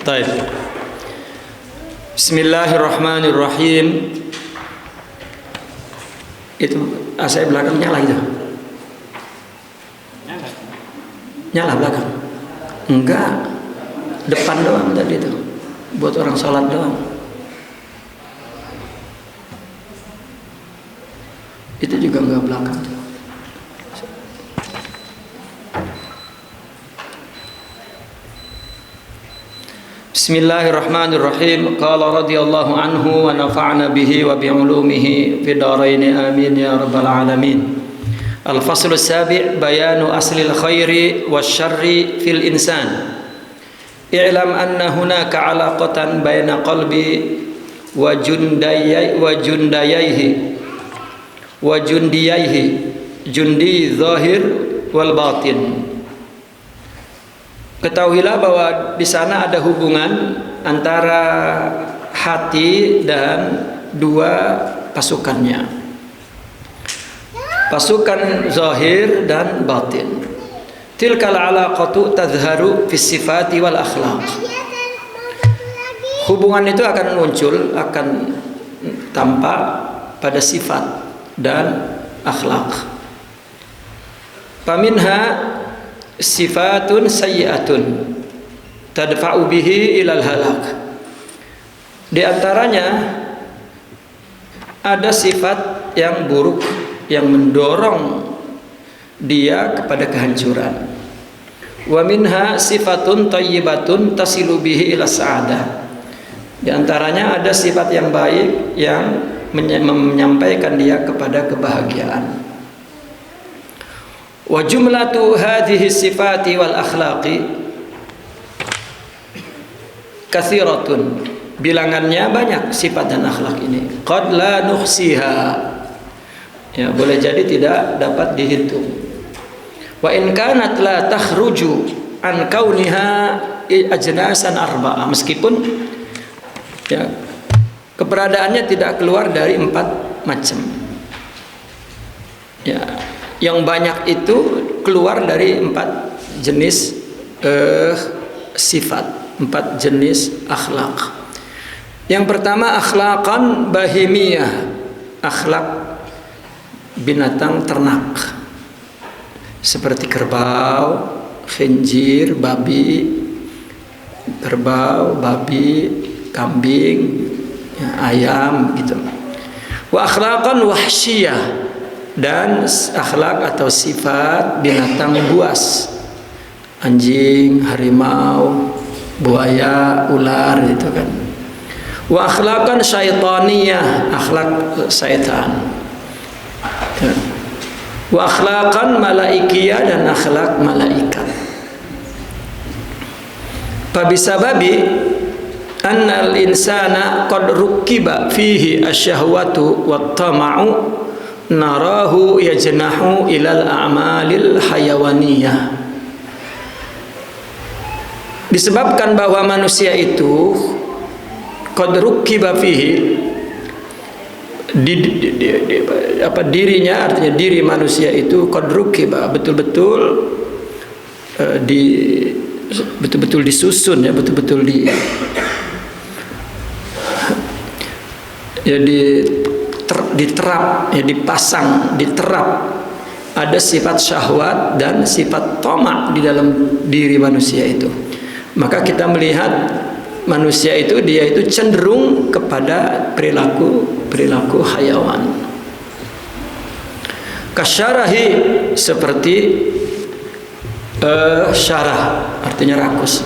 Baik. Bismillahirrahmanirrahim. Itu AC belakang nyala itu. Nyala belakang. Enggak. Depan doang tadi itu. Buat orang sholat doang. Itu juga enggak belakang. Bismillahirrahmanirrahim. Qala radhiyallahu anhu wa nafa'na bihi wa bi'ulumihi fid dharain amin ya rabbal alamin. Al-faslu as-sabi' bayanu aslil khairi wasyarri fil insan. I'lam anna hunaka 'alaqatan baina qalbi wa jundiyaihi jundi zahir wal batin. Ketahuilah bahwa di sana ada hubungan antara hati dan dua pasukannya. Pasukan zahir dan batin. Tilkal alaqatu tazharu fis sifati wal akhlaq. Hubungan itu akan muncul, akan tampak pada sifat dan akhlak. Paminha sifatun sayyi'atun tadfa'u bihi ilal halak. Di antaranya ada sifat yang buruk yang mendorong dia kepada kehancuran. Wa minha sifatun thayyibatun tasilu bihi ila sa'adah. Di antaranya ada sifat yang baik yang menyampaikan dia kepada kebahagiaan. Wa jumlatu hadhihi sifati wal akhlaqi katsiratun. Bilangannya banyak sifat dan akhlak ini. Qad la nuhsiha. Ya, boleh jadi tidak dapat dihitung. Wa in kanat la takhruju an kauniha ajnasan arba'ah. Meskipun ya, keberadaannya tidak keluar dari 4 macam. Ya, yang banyak itu keluar dari 4 jenis sifat, 4 jenis akhlak. Yang pertama akhlaqan bahimiyah, akhlak binatang ternak seperti kerbau, khinjir, babi, kerbau, babi, kambing, ya, ayam gitu. Wa akhlaqan wahsyiyah, dan akhlak atau sifat binatang buas, anjing, harimau, buaya, ular gitu kan. Wa akhlaqan syaitaniyah, akhlak syaitan. Wa akhlaqan malaikiyah, dan akhlak malaikat. Fabisababi annal insana qad rukiba fihi asyahwatu wat tama'u narahu yajnahu ilal a'malil hayawaniyah. Disebabkan bahwa manusia itu qad rukiba fihi, dirinya, artinya diri manusia itu qad rukiba, betul-betul disusun, ya, betul-betul diterap, ya, dipasang, diterap. Ada sifat syahwat dan sifat tamak di dalam diri manusia itu. Maka kita melihat manusia itu, dia itu cenderung kepada perilaku hayawan. Kasyarahi, seperti syarah, artinya rakus.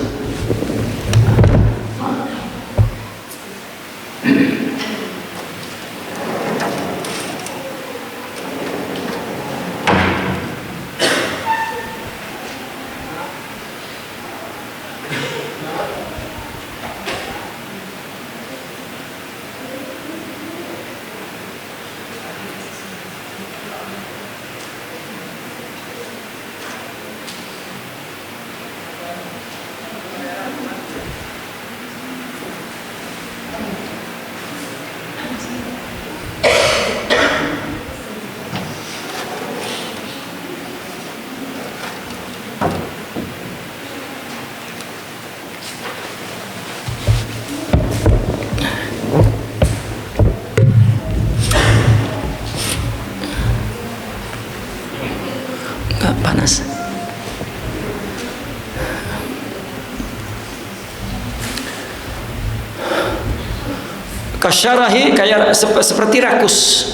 kasyarahi, kayak seperti rakus,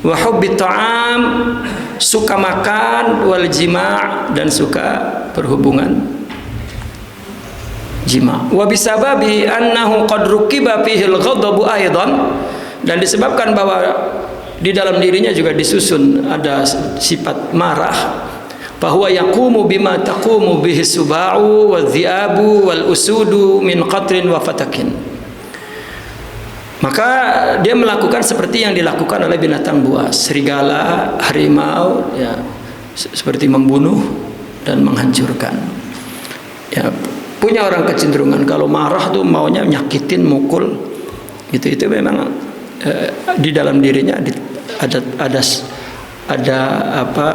wa hubbi ta'am, suka makan, wal jima' dan suka berhubungan jima'. Wa bisababi annahu qad rukiba fihi al-ghadabu aidan, dan disebabkan bahwa di dalam dirinya juga disusun ada sifat marah, bahwa yaqumu bima taqumu bihi suba'u wa dhi'abu wal usudu min qatrin wa fatakin. Maka dia melakukan seperti yang dilakukan oleh binatang buas, serigala, harimau, ya, seperti membunuh dan menghancurkan. Ya, punya orang kecenderungan kalau marah tuh maunya nyakitin, mukul, gitu. Itu memang di dalam dirinya ada apa,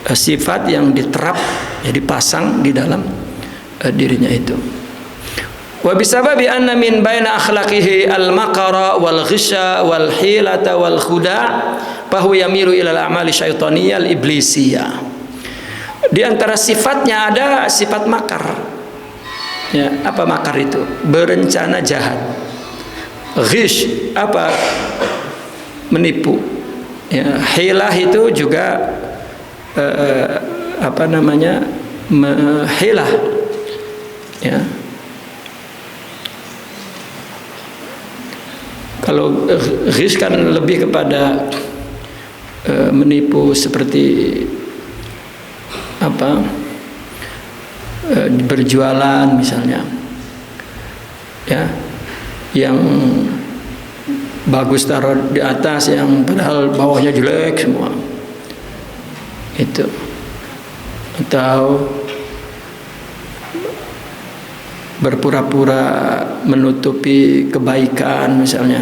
sifat yang diterap, ya, dipasang di dalam dirinya itu. Wa bisababi anna min baina akhlaqihi al-maqara wal ghisya wal hilata wal khuda' fa huwa yamilu ila al-a'mali syaitaniyah al-iblisiyah. Di antara sifatnya ada sifat makar. Ya, apa makar itu? Berencana jahat. Ghish apa? Menipu. Ya, hilah itu juga apa namanya? Hilah. Ya. Kalau ghish kan lebih kepada menipu, seperti apa, berjualan misalnya, ya, yang bagus taruh di atas, yang padahal bawahnya jelek semua, itu. Atau berpura-pura menutupi kebaikan, misalnya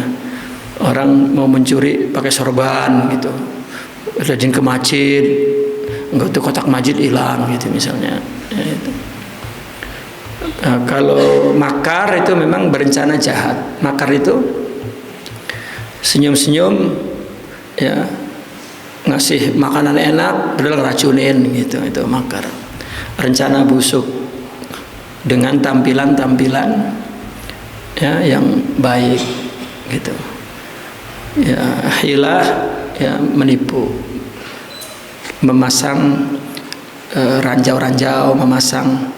orang mau mencuri pakai sorban gitu, rajin ke masjid, enggak tuh kotak masjid hilang gitu misalnya, ya, itu. Nah, kalau makar itu memang berencana jahat. Makar itu senyum-senyum, ya, ngasih makanan enak padahal ngeracunin gitu, itu makar. Rencana busuk dengan tampilan-tampilan, ya, yang baik gitu. Ya, hilah, ya, menipu, memasang ranjau-ranjau, memasang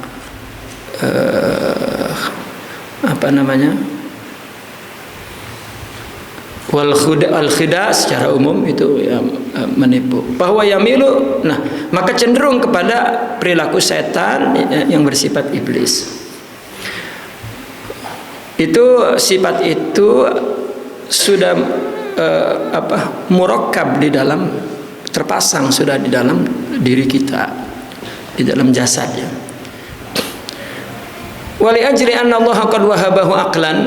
apa namanya, wal khida secara umum itu, ya, menipu. Bahwa yamilu, nah, maka cenderung kepada perilaku setan yang bersifat iblis. Itu sifat itu sudah apa, murakkab di dalam, terpasang sudah di dalam diri kita, di dalam jasadnya. Wali ajri anna Allah qad wahabahu aqlan,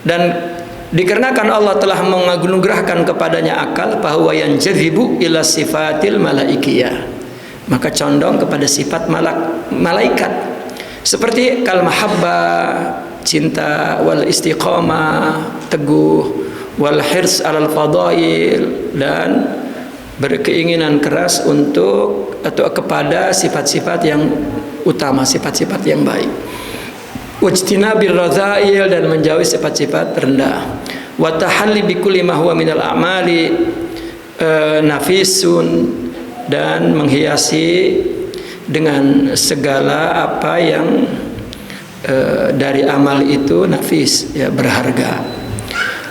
dan dikarenakan Allah telah menganugerahkan kepadanya akal, bahwa yanjazibu ila sifatil malaikiyah, maka condong kepada sifat malaikat, seperti kal mahabbah, cinta, wal istiqamah, teguh, wal hirs alal fadail, dan berkeinginan keras untuk atau kepada sifat-sifat yang utama, sifat-sifat yang baik. Wajtinabir radha'il, dan menjauhi sifat-sifat rendah. Wa tahalli bi kulli ma huwa minal a'mali nafisun, dan menghiasi dengan segala apa yang dari amal itu nafis, ya, berharga.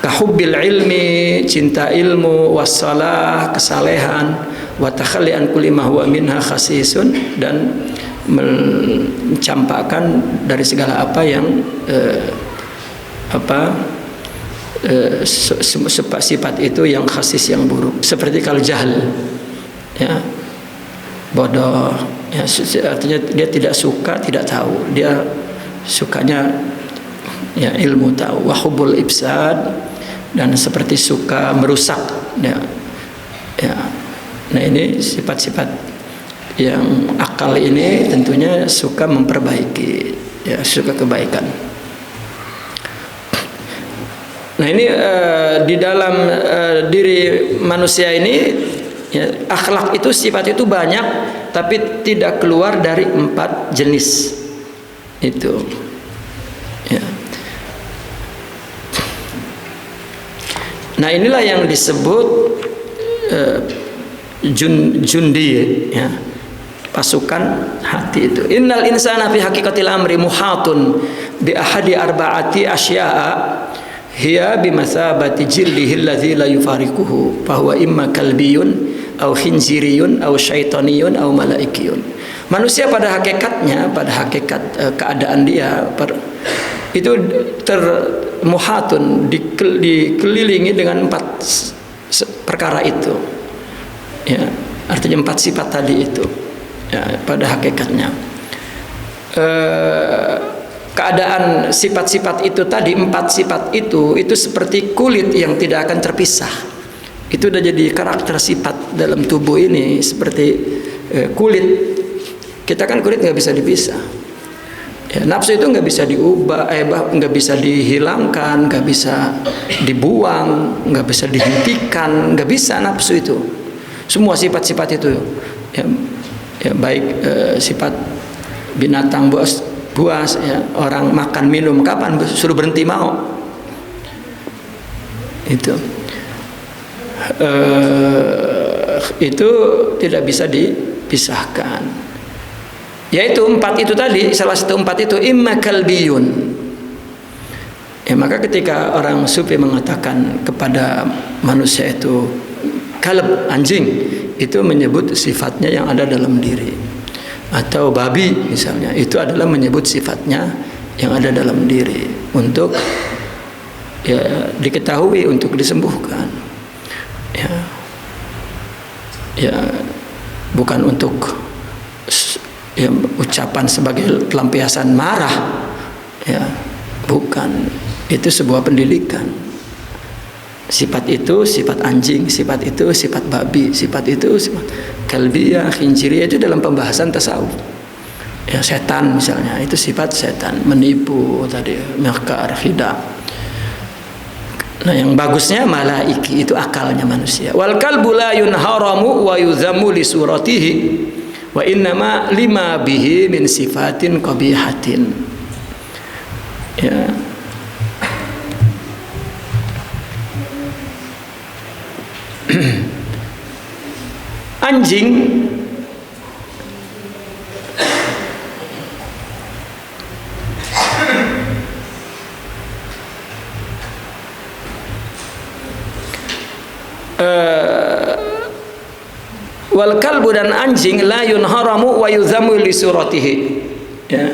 Kahubbil ilmi, cinta ilmu, wassalah, kesalehan, wa takhalli an kulli ma huwa minha khasisun, dan mencampakkan dari segala apa yang sifat itu yang khasis, yang buruk, seperti kalau jahil, ya, bodoh, ya, artinya dia tidak suka, tidak tahu, dia sukanya, ya, ilmu, tahu. Wa hubul ifsad, dan seperti suka merusak, ya, ya. Nah, ini sifat-sifat yang akal ini tentunya suka memperbaiki, ya, suka kebaikan. Nah, ini di dalam diri manusia ini, ya, akhlak itu, sifat itu banyak, tapi tidak keluar dari 4 jenis itu, ya. Nah, inilah yang disebut jundi, ya, pasukan hati itu. Innal insana fi haqiqatil amri muhatun bi ahadi arba'ati asya'a hiya bimasabati jildihi alladzi la yufariquhu fa huwa imma kalbiyun aw khinziriyun aw syaitaniyun aw malaikiyun. Manusia pada hakikatnya, pada hakikat keadaan dia itu termuhatun, dikelilingi dengan 4 perkara itu, ya, artinya 4 sifat tadi itu, ya, pada hakikatnya keadaan sifat-sifat itu tadi, 4 sifat itu seperti kulit yang tidak akan terpisah. Itu udah jadi karakter sifat dalam tubuh ini, seperti kulit. Kita kan kulit nggak bisa dipisah. Ya, nafsu itu nggak bisa diubah, nggak bisa dihilangkan, nggak bisa dibuang, nggak bisa dihentikan, nggak bisa nafsu itu. Semua sifat-sifat itu, ya baik sifat binatang buas, ya, orang makan minum, kapan suruh berhenti mau? Itu tidak bisa dipisahkan. Yaitu 4 itu tadi, salah satu 4 itu imma kalbiyun. Ya, maka ketika orang sufi mengatakan kepada manusia itu kalb, anjing, itu menyebut sifatnya yang ada dalam diri. Atau babi misalnya, itu adalah menyebut sifatnya yang ada dalam diri untuk, ya, diketahui untuk disembuhkan. Ya, bukan untuk, ya, ucapan sebagai pelampiasan marah, ya, bukan. Itu sebuah pendidikan. Sifat itu sifat anjing, sifat itu sifat babi, sifat itu sifat kalbiyah, khinjiriyah, itu dalam pembahasan tasawuf. Ya, setan misalnya, itu sifat setan, menipu tadi, makar, khida. Nah, yang bagusnya malaiki, itu akalnya manusia. Wal kalbu la yunharamu wa yudhammu li suratihi wa innama lima bihi min sifatin qabihatin. Ya. Anjing wal kalbu, dan anjing la yunharamu wa yudhammu li suratihi, ya.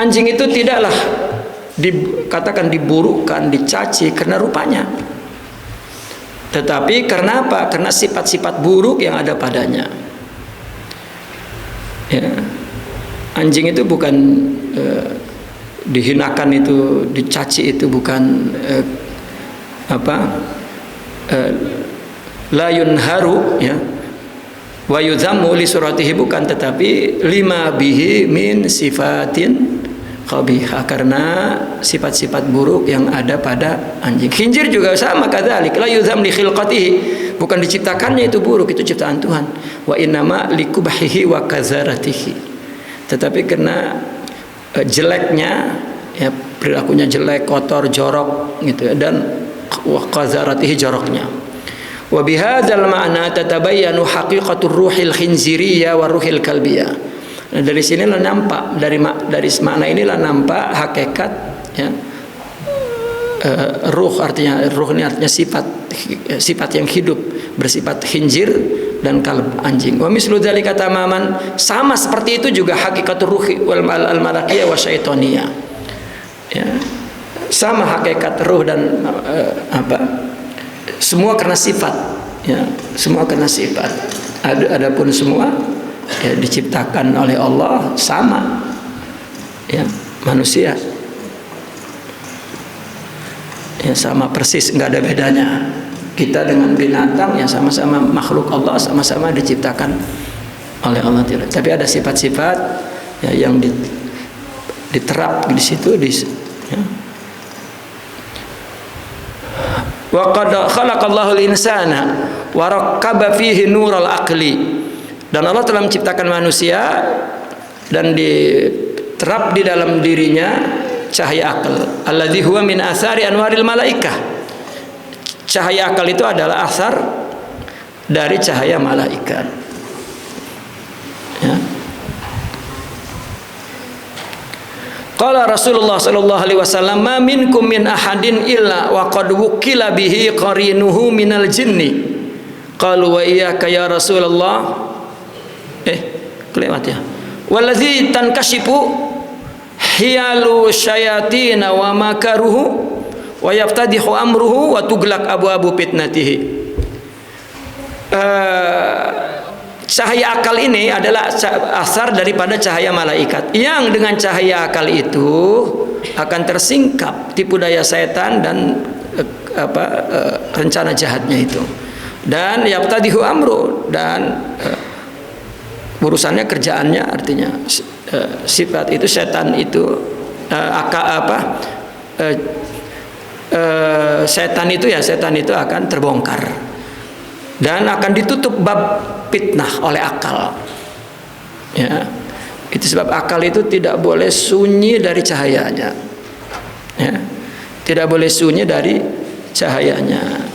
Anjing itu tidaklah dikatakan diburukkan, dicaci karena rupanya, tetapi karena apa? Karena sifat-sifat buruk yang ada padanya. Ya. Anjing itu bukan dihinakan, itu dicaci, itu bukan la yunharu, ya, wa yudhammu li suratihi, bukan, tetapi lima bihi min sifatin qabihah, karena sifat-sifat buruk yang ada pada anjing. Khinjir juga sama, kadzalik, la yudham li khilqatihi, bukan diciptakannya itu buruk, itu ciptaan Tuhan. Wa innama likubahihi wa kazaratihi, tetapi karena jeleknya, ya, perilakunya jelek, kotor, jorok, gitu, dan wa kazaratihi, joroknya. Wa bihadzal ma'na tatabayyanu haqiqatur ruhil khinziriyah wa ruhil kalbiyah. Nah, dari sinilah nampak, dari makna inilah nampak hakikat, ya, ruh, artinya ruh ini artinya sifat yang hidup, bersifat khinzir dan kalb, anjing. Wa mislu dzalika tamaman, sama seperti itu juga hakikatur ruhi wal malakiyah wa syaitoniyah. Ya. Sama hakikat ruh dan semua karena sifat, ya, semua karena sifat. Adapun semua, ya, diciptakan oleh Allah sama, ya, manusia, ya, sama persis, nggak ada bedanya. Kita dengan binatang, ya, sama-sama makhluk Allah, sama-sama diciptakan oleh Allah. Tapi ada sifat-sifat, ya, yang diterap di situ, ya. Wa qad khalaqallahu al-insana wa rakkaba fihi nural aqli, dan Allah telah menciptakan manusia dan diterap di dalam dirinya cahaya akal, alladzi huwa min athari anwaril malaikah, cahaya akal itu adalah asar dari cahaya malaikat. Ya. Qala Rasulullah sallallahu alaihi wasallam, "Ma minkum min ahadin illa wa qad wukila bihi qarinuhu minal jinni." Qalu wa iyyaka ya Rasulullah. Kelewat ya. Wallazi tankashifu hiyalu syayatin wa makaruhu wa yaftadihu amruhu wa tuglak abu-abu fitnatihi. Cahaya akal ini adalah asar daripada cahaya malaikat, yang dengan cahaya akal itu akan tersingkap tipu daya setan dan rencana jahatnya itu. Dan yaftadihu amru, dan urusannya, kerjaannya, artinya sifat itu, setan itu setan itu akan terbongkar dan akan ditutup bab fitnah oleh akal. Ya, itu sebab akal itu tidak boleh sunyi dari cahayanya. Ya, tidak boleh sunyi dari cahayanya.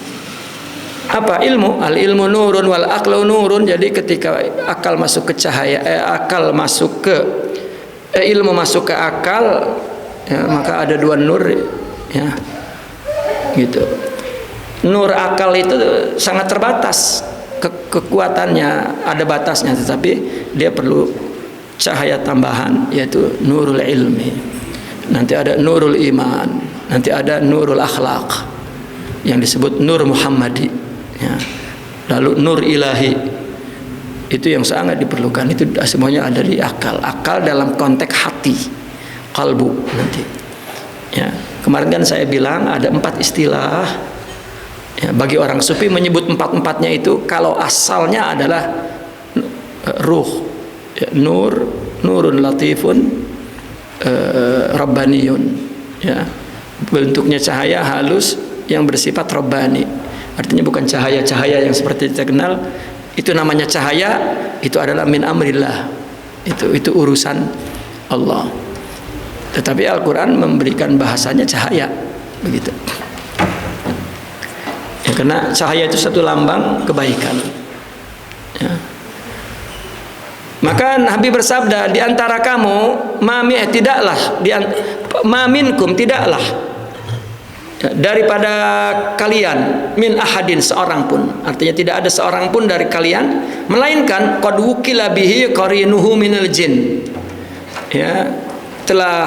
Apa ilmu? Al ilmu nurun wal aqlu nurun. Jadi ketika akal masuk ke cahaya, ilmu masuk ke akal, ya, maka ada dua nur, ya, gitu. Nur akal itu sangat terbatas, kekuatannya ada batasnya, tetapi dia perlu cahaya tambahan, yaitu nurul ilmi. Nanti ada nurul iman, nanti ada nurul akhlak yang disebut nur Muhammadi, ya. Lalu nur ilahi, itu yang sangat diperlukan. Itu semuanya ada di akal. Akal dalam konteks hati, kalbu nanti. Ya, kemarin kan saya bilang ada 4 istilah. Ya, bagi orang sufi menyebut 4-4-nya itu kalau asalnya adalah ruh, ya, nurun latifun, rabbaniyun, ya, bentuknya cahaya halus yang bersifat rabbani. Artinya bukan cahaya-cahaya yang seperti kita kenal. Itu namanya cahaya, itu adalah min amrillah. Itu urusan Allah. Tetapi Al-Qur'an memberikan bahasanya cahaya, begitu. Ya, karena cahaya itu satu lambang kebaikan. Ya. Maka Nabi bersabda, di antara kamu maminkum tidaklah, ya, daripada kalian min ahadin seorang pun, artinya tidak ada seorang pun dari kalian melainkan qad wukila bihi qarinuhu minal jin, ya, telah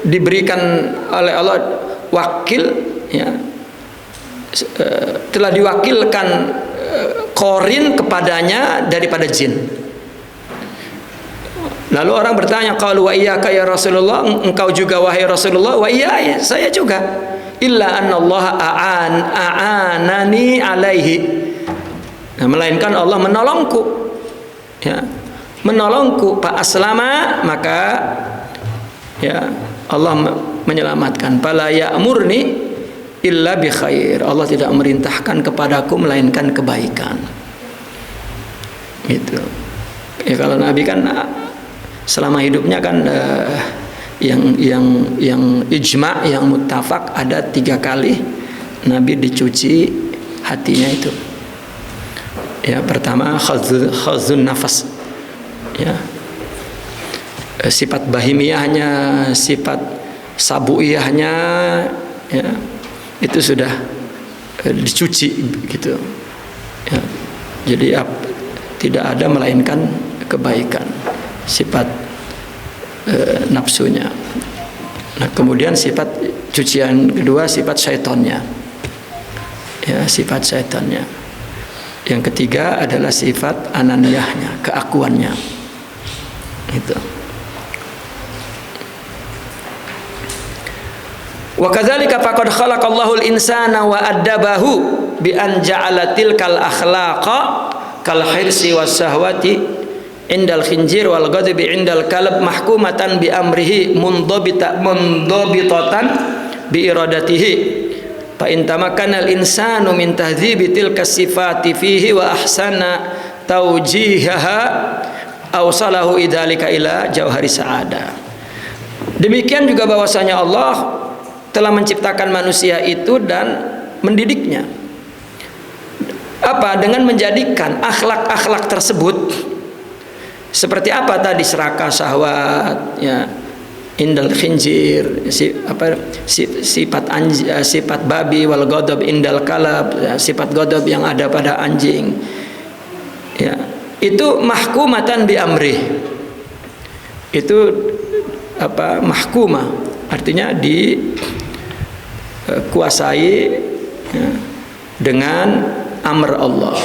diberikan oleh Allah wakil, ya, telah diwakilkan korin kepadanya daripada jin. Lalu orang bertanya, qalu wa iyyaka ya Rasulullah, engkau juga wahai Rasulullah? Wa iya, saya juga. Illa annallaha a'anani alaihi. Nah, melainkan Allah menolongku. Ya, menolongku. Fa aslama, maka ya Allah menyelamatkan. Fala ya'murni illa bi khair. Allah tidak merintahkan kepadaku melainkan kebaikan. Gitu. Ya, kalau Nabi kan selama hidupnya kan yang ijma', yang muttafaq, ada 3 kali Nabi dicuci hatinya itu. Ya, pertama khazun nafas. Ya. Sifat bahimiyahnya, sifat sabuiyahnya, ya, itu sudah dicuci gitu, ya. Jadi tidak ada melainkan kebaikan, sifat nafsunya. Nah, kemudian sifat cucian kedua, sifat syaitannya, ya, sifat syaitannya. Yang ketiga adalah sifat ananiyahnya, keakuannya, itu. Wa kadzalika faqad khalaqallahu al-insana wa addabahu bi an ja'ala tilkal akhlaqa kal hirsi was sahwati indal khinjir wal ghadabi indal kalb mahkumatan bi amrihi mundhabitatan bi iradatihi fa in tamakkana al-insanu min tahdhibi tilka sifati fihi wa ahsana tawjihaha awsalahu idzalika ila jauhari sa'ada. Demikian juga bahwasanya Allah telah menciptakan manusia itu dan mendidiknya. Apa? Dengan menjadikan akhlak-akhlak tersebut seperti apa tadi, serakah, syahwat, ya, indal khinjir, sifat babi, wal ghadab indal kalab, ya, sifat ghadab yang ada pada anjing, ya, itu mahkumatan bi amri. Itu apa? Mahkumah, artinya dikuasai, ya, dengan amr Allah,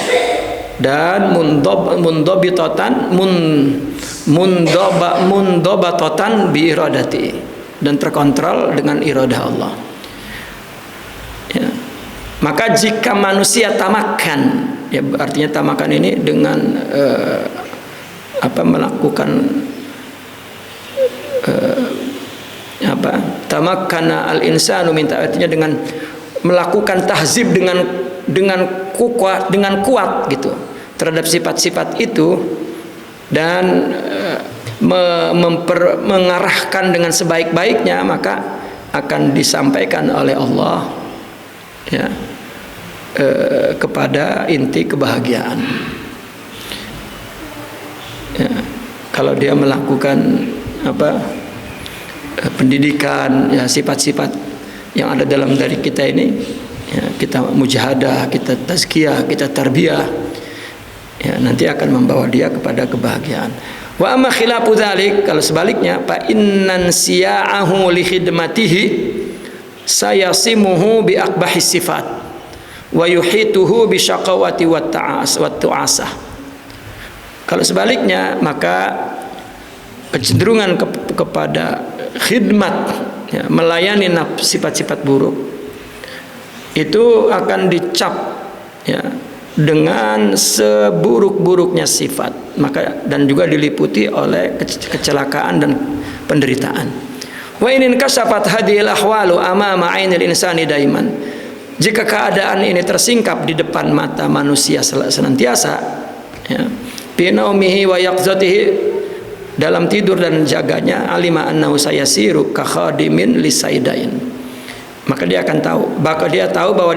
dan mundobatotan bi iradati, dan terkontrol dengan iradah Allah, ya. Maka jika manusia tamakan, ya, artinya tamakan ini dengan melakukan tamakkana al insanu minta, artinya dengan melakukan tahzib dengan kuat gitu terhadap sifat-sifat itu, dan mengarahkan dengan sebaik-baiknya, maka akan disampaikan oleh Allah, ya, kepada inti kebahagiaan, ya. Kalau dia melakukan pendidikan, ya, sifat-sifat yang ada dalam diri kita ini, ya, kita mujahadah, kita tazkiyah, kita tarbiyah, ya, nanti akan membawa dia kepada kebahagiaan. Wa amma khilafu dzalik, kalau sebaliknya, fa innan siya'ahu li khidmatihi sayasimuhu bi aqbahis sifat wa yuhituhu bi syaqawati wat tu'asah. Kalau sebaliknya, maka kecenderungan kepada khidmat, ya, melayani sifat-sifat buruk itu akan dicap, ya, dengan seburuk-buruknya sifat, maka dan juga diliputi oleh kecelakaan dan penderitaan. Wa in kasafat hadhil ahwalu amama ainil insani daiman. Jika keadaan ini tersingkap di depan mata manusia senantiasa, ya, fi naumihi wa yaqzatihi, dalam tidur dan jaganya, alima annahu sayasiru ka khadimin lisaidain, maka dia akan tahu, bahwa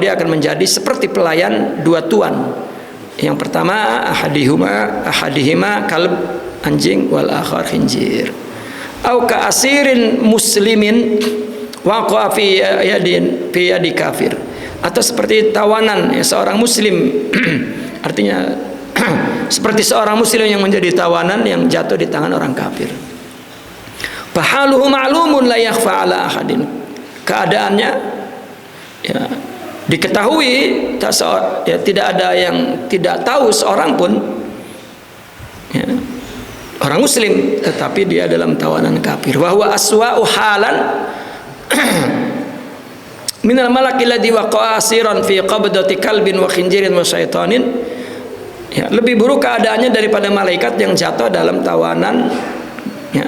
dia akan menjadi seperti pelayan dua tuan. Yang pertama ahadihima kalb, anjing, wal akhar khinjir. Au ka asirin muslimin waqa fi yadi kafir, atau seperti tawanan, ya, seorang muslim artinya seperti seorang muslim yang menjadi tawanan yang jatuh di tangan orang kafir. Fahaluhu ma'lumun la yakhfa ala ahadin. Keadaannya, ya, diketahui, ya, tidak ada yang tidak tahu seorang pun, ya, orang muslim, tetapi dia dalam tawanan kafir. Wa huwa aswa'u halan minal malaki alladhi waqa'a asiran fi qabdati kalbin wa khinjirin wa syaitanin. Ya, lebih buruk keadaannya daripada malaikat yang jatuh dalam tawanan, ya,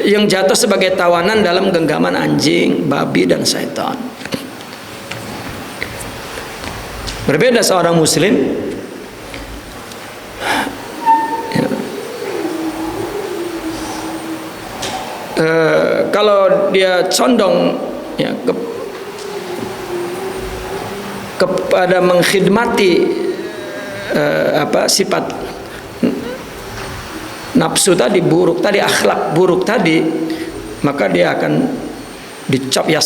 yang jatuh sebagai tawanan dalam genggaman anjing, babi, dan syaitan. Berbeda seorang muslim, ya, kalau dia condong, ya, kepada mengkhidmati sifat nafsu tadi buruk tadi, akhlak buruk tadi, maka dia akan dicap, ya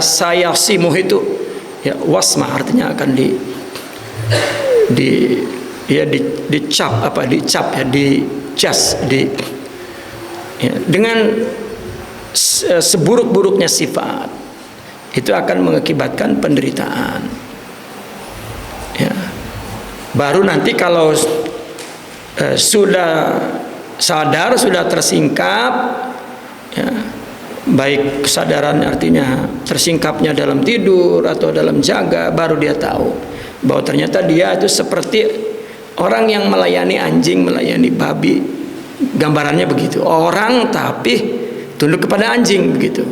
saya simuh itu, ya, wasma, artinya akan dicap, ya, dengan seburuk-buruknya sifat, itu akan mengakibatkan penderitaan, ya. Baru nanti kalau sudah sadar, sudah tersingkap, ya, baik kesadaran artinya tersingkapnya dalam tidur atau dalam jaga, baru dia tahu bahwa ternyata dia itu seperti orang yang melayani anjing, melayani babi. Gambarannya begitu, orang tapi tunduk kepada anjing, begitu.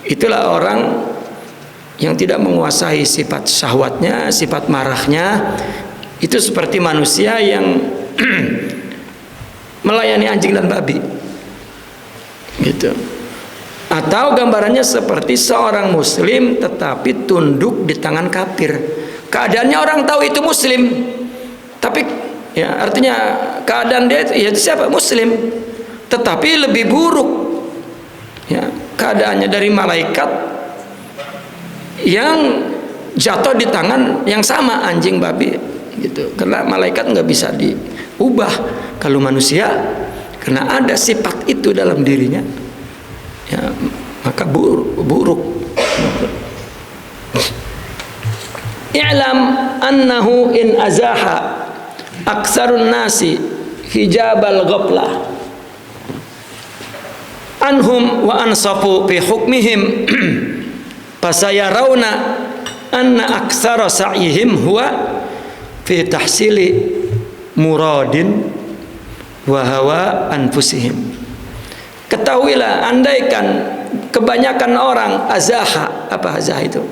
Itulah orang yang tidak menguasai sifat syahwatnya, sifat marahnya. Itu seperti manusia yang melayani anjing dan babi, gitu. Atau gambarannya seperti seorang muslim tetapi tunduk di tangan kafir. keadaannya orang tahu itu muslim, tapi ya artinya keadaan dia itu siapa? Muslim, tetapi lebih buruk ya keadaannya dari malaikat yang jatuh di tangan yang sama, anjing babi gitu. Karena malaikat nggak bisa diubah. Kalau manusia karena ada sifat itu dalam dirinya ya, maka buruk. I'lam annahu in azaha aktsarun nasi hijabal ghaflah anhum wa ansafu fi hukmihim fasayarawna anna aktsara sa'ihim huwa fi tahsili muradin wa hawa anfusihim. Ketahuilah, andaikan kebanyakan orang azaha, apa azah itu?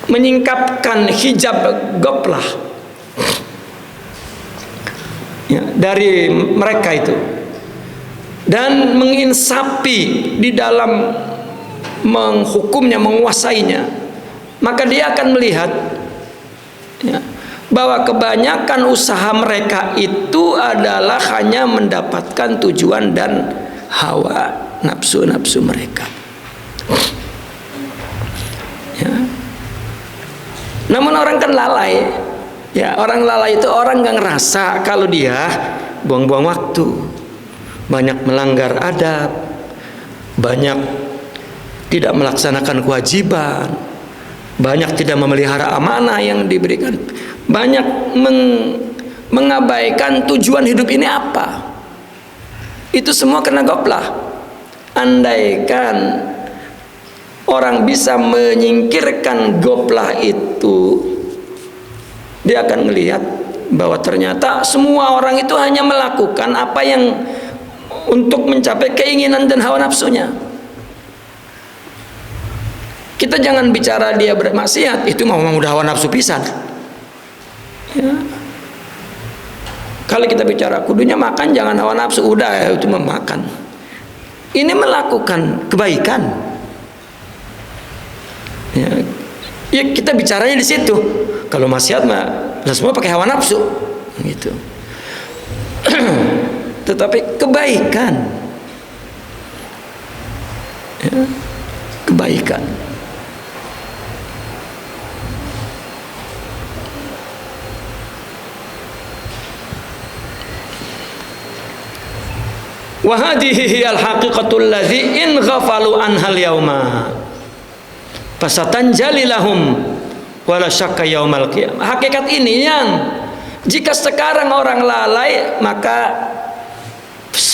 Menyingkapkan hijab ghaflah ya, dari mereka itu, dan menginsafi di dalam menghukumnya, menguasainya, maka dia akan melihat ya, bahwa kebanyakan usaha mereka itu adalah hanya mendapatkan tujuan dan hawa nafsu-nafsu mereka ya. Namun orang kan lalai ya, orang lalai itu orang nggak ngerasa kalau dia buang-buang waktu, banyak melanggar adab, banyak tidak melaksanakan kewajiban, banyak tidak memelihara amanah yang diberikan, banyak mengabaikan tujuan hidup ini apa. Itu semua kena ghaflah. Andaikan orang bisa menyingkirkan ghaflah itu, dia akan melihat bahwa ternyata semua orang itu hanya melakukan apa yang untuk mencapai keinginan dan hawa nafsunya. Kita jangan bicara dia bermaksiat, itu mau udah hawa nafsu pisan ya. Kalau kita bicara kudunya makan jangan hawa nafsu, udah itu memakan. Ini melakukan kebaikan ya, ya kita bicaranya di situ. Kalau maksiat mah semua pakai hawa nafsu gitu. Tetapi kebaikan ya, kebaikan. Wa hadhihi al-haqiqatul ladzi in ghafalu anhal yauma fasatanjali lahum wala syakka yaumal qiyamah. Hakikat ini yang jika sekarang orang lalai, maka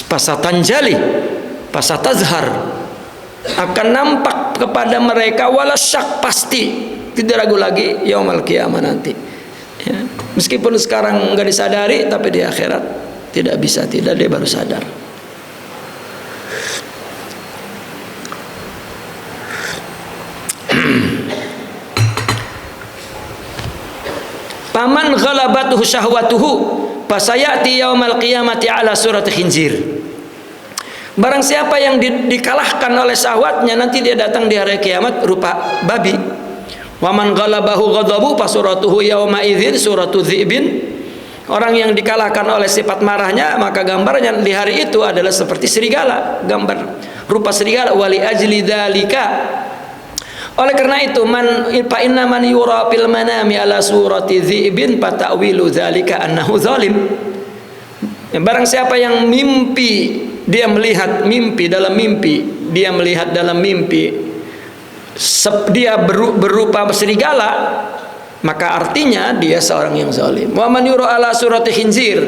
pasatanjali, pasatazhar, akan nampak kepada mereka wala syak, pasti tidak ragu lagi yaumal qiyamah nanti ya. Meskipun sekarang enggak disadari, tapi di akhirat tidak bisa tidak, dia baru sadar. Paman ghalabatuhu syahwatuhu fasayati yaumal qiyamati ala surati khinzir. Barang siapa yang dikalahkan oleh syahwatnya, nanti dia datang di hari kiamat rupa babi. Wa man ghalabahu ghadabu fasuratuhu yauma idzin suratu dzibin. Orang yang dikalahkan oleh sifat marahnya, maka gambarnya di hari itu adalah seperti serigala, gambar rupa serigala. Wali ajli dzalika, oleh karena itu, fa inna man yura fil manami ala surati dzibin fa ta'wilu dzalika annahu zalim. Barang siapa yang mimpi, dia melihat mimpi dalam mimpi, dia melihat dalam mimpi dia berupa serigala, maka artinya dia seorang yang zalim. Wa man yura ala surati khinzir,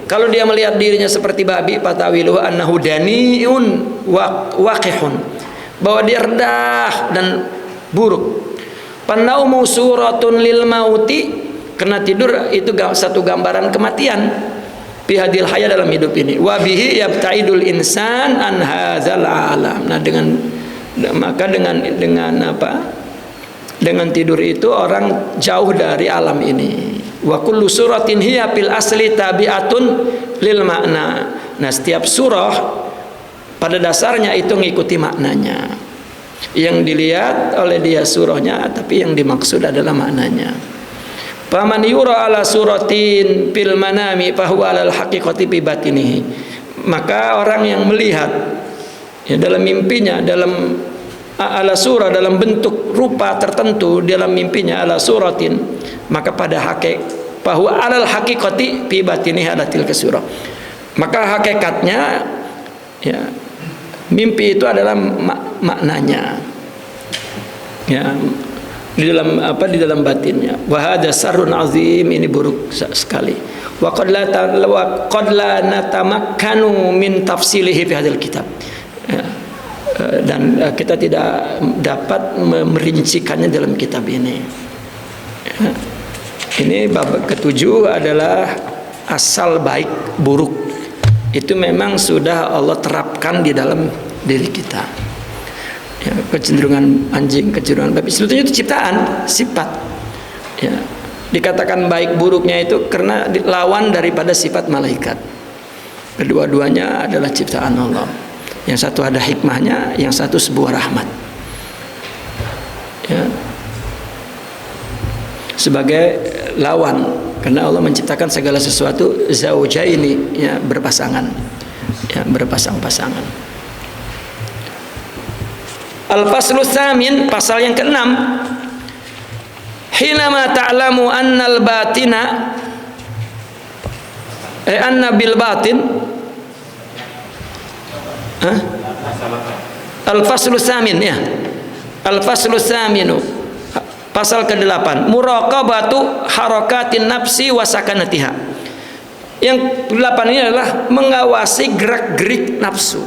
kalau dia melihat dirinya seperti babi, fa ta'wilu annahu daniun waqihun, bahwa dia rendah dan buruk. Panaumu suratun lil mauti, karena tidur itu satu gambaran kematian. Bihadil haya, dalam hidup ini. Wa bihi yabtaidul insan an hadzal alam. Nah, maka dengan apa? Dengan tidur itu orang jauh dari alam ini. Wa kullu suratin hiya fil asli tabi'atun lil makna. Nah, setiap surah pada dasarnya itu mengikuti maknanya. Yang dilihat oleh dia surahnya, tapi yang dimaksud adalah maknanya. Faman yura ala suratin fil manami fahuwa alal haqiqati bi batinihi. Maka orang yang melihat ya dalam mimpinya, dalam ala surah, dalam bentuk rupa tertentu dalam mimpinya, ala suratin, maka pada hakikat fahuwa alal haqiqati bi batinihi ala tilka surah. Maka hakikatnya ya mimpi itu adalah maknanya ya di dalam di dalam batinnya. Wa hadza sarrun azim, ini buruk sekali. Wa qad la natamakkanu min tafsilihi fi hadzal kitab. Ya. Dan kita tidak dapat merincikannya dalam kitab ini. Ya. Ini bab ketujuh adalah asal baik buruk. Itu memang sudah Allah terapkan di dalam diri kita ya, kecenderungan anjing, kecenderungan babi, sebetulnya itu ciptaan, sifat ya. Dikatakan baik buruknya itu karena lawan daripada sifat malaikat. Kedua-duanya adalah ciptaan Allah. Yang satu ada hikmahnya, yang satu sebuah rahmat ya, sebagai lawan, karena Allah menciptakan segala sesuatu zaujaini ya, berpasangan ya, berpasang-pasangan. Al-Faslus Tsamin, pasal yang ke-6. Hinama ta'lamu annal batina anna bil batin Al-Faslus Tsamin ya. Al-Faslus Tsaminu, pasal ke-8, muraqabatu harakatin nafsi wa sakanatiha. Yang 8 ini adalah mengawasi gerak-gerik nafsu.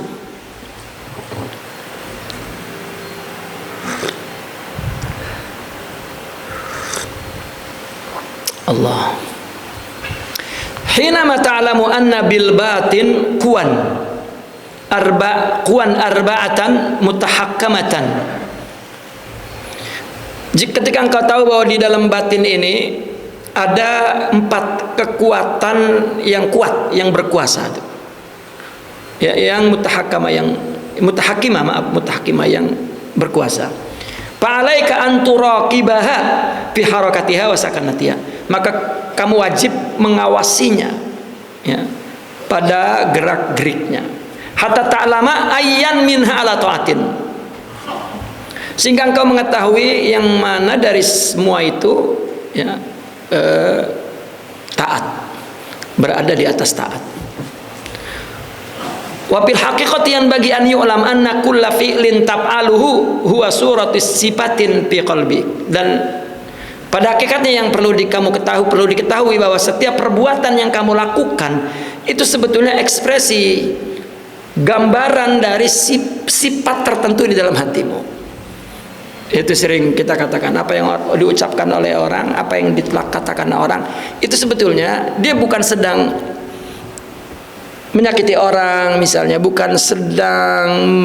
Allah. Hinama ta'lamu anna bil batin kuwan arba'atan mutahakkamatan. Ketika engkau tahu bahwa di dalam batin ini ada 4 kekuatan yang kuat, yang berkuasa itu. Ya, yang mutahakkamah, yang mutahakimah yang berkuasa. Fa'alaika an turaqibaha fi harakatiha wa sakanatiha. Maka kamu wajib mengawasinya ya, pada gerak-geriknya. Hatta ta'lama ayyan minha ala ta'atin. Sehingga engkau mengetahui yang mana dari semua itu ya, taat, berada di atas taat. Wa fil haqiqati yang bagi an yu'lam anna kulla fi'lin tab'aluhu huwa suratis sifatin fi qalbi. Dan pada hakikatnya yang perlu diketahui bahwa setiap perbuatan yang kamu lakukan itu sebetulnya ekspresi, gambaran dari sifat tertentu di dalam hatimu. Itu sering kita katakan, apa yang diucapkan oleh orang, apa yang dikatakan orang, itu sebetulnya dia bukan sedang menyakiti orang misalnya, bukan sedang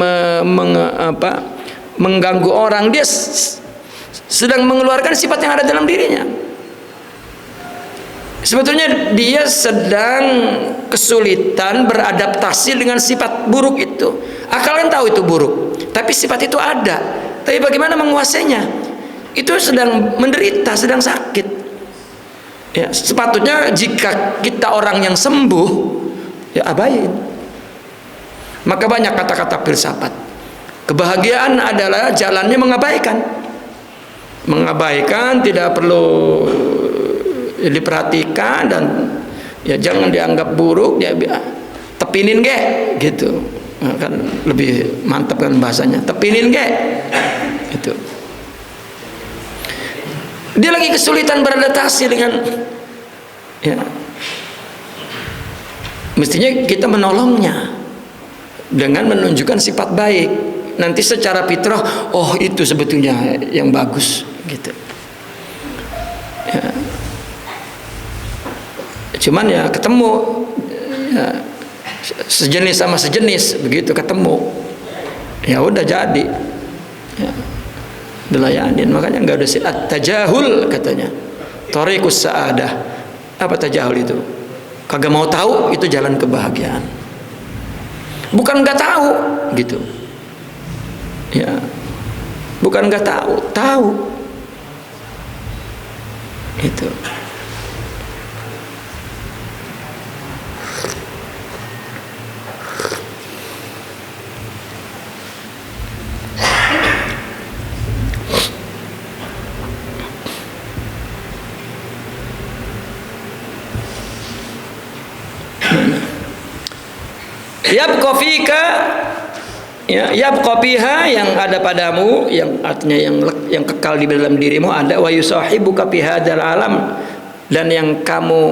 mengganggu orang, dia sedang mengeluarkan sifat yang ada dalam dirinya. Sebetulnya dia sedang kesulitan beradaptasi dengan sifat buruk itu. Akal kan tahu itu buruk, tapi sifat itu ada. Tapi bagaimana menguasainya? Itu sedang menderita, sedang sakit. Ya, sepatutnya jika kita orang yang sembuh, ya abain. Maka banyak kata-kata filsafat. Kebahagiaan adalah jalannya mengabaikan. Mengabaikan, tidak perlu diperhatikan, dan ya jangan dianggap buruk, ya tepinin ge gitu. Nah, kan lebih mantap kan bahasanya, tepinin ge gitu. Dia lagi kesulitan beradaptasi dengan ya, mestinya kita menolongnya dengan menunjukkan sifat baik. Nanti secara fitrah, oh itu sebetulnya yang bagus gitu ya. Cuman ya ketemu ya, sejenis sama sejenis, begitu ketemu ya udah jadi ya, dilayanin. Makanya nggak ada tajahul katanya, thariqus sa'adah. Apa tajahul itu? Kagak mau tahu itu jalan kebahagiaan. Bukan nggak tahu gitu ya, Bukan nggak tahu, tahu. Itu. Yabqa fika, ya, yabqa fiha, yang ada padamu, yang artinya yang kekal di dalam dirimu ada, wa yusahibuka fi hadzal alam, dan yang kamu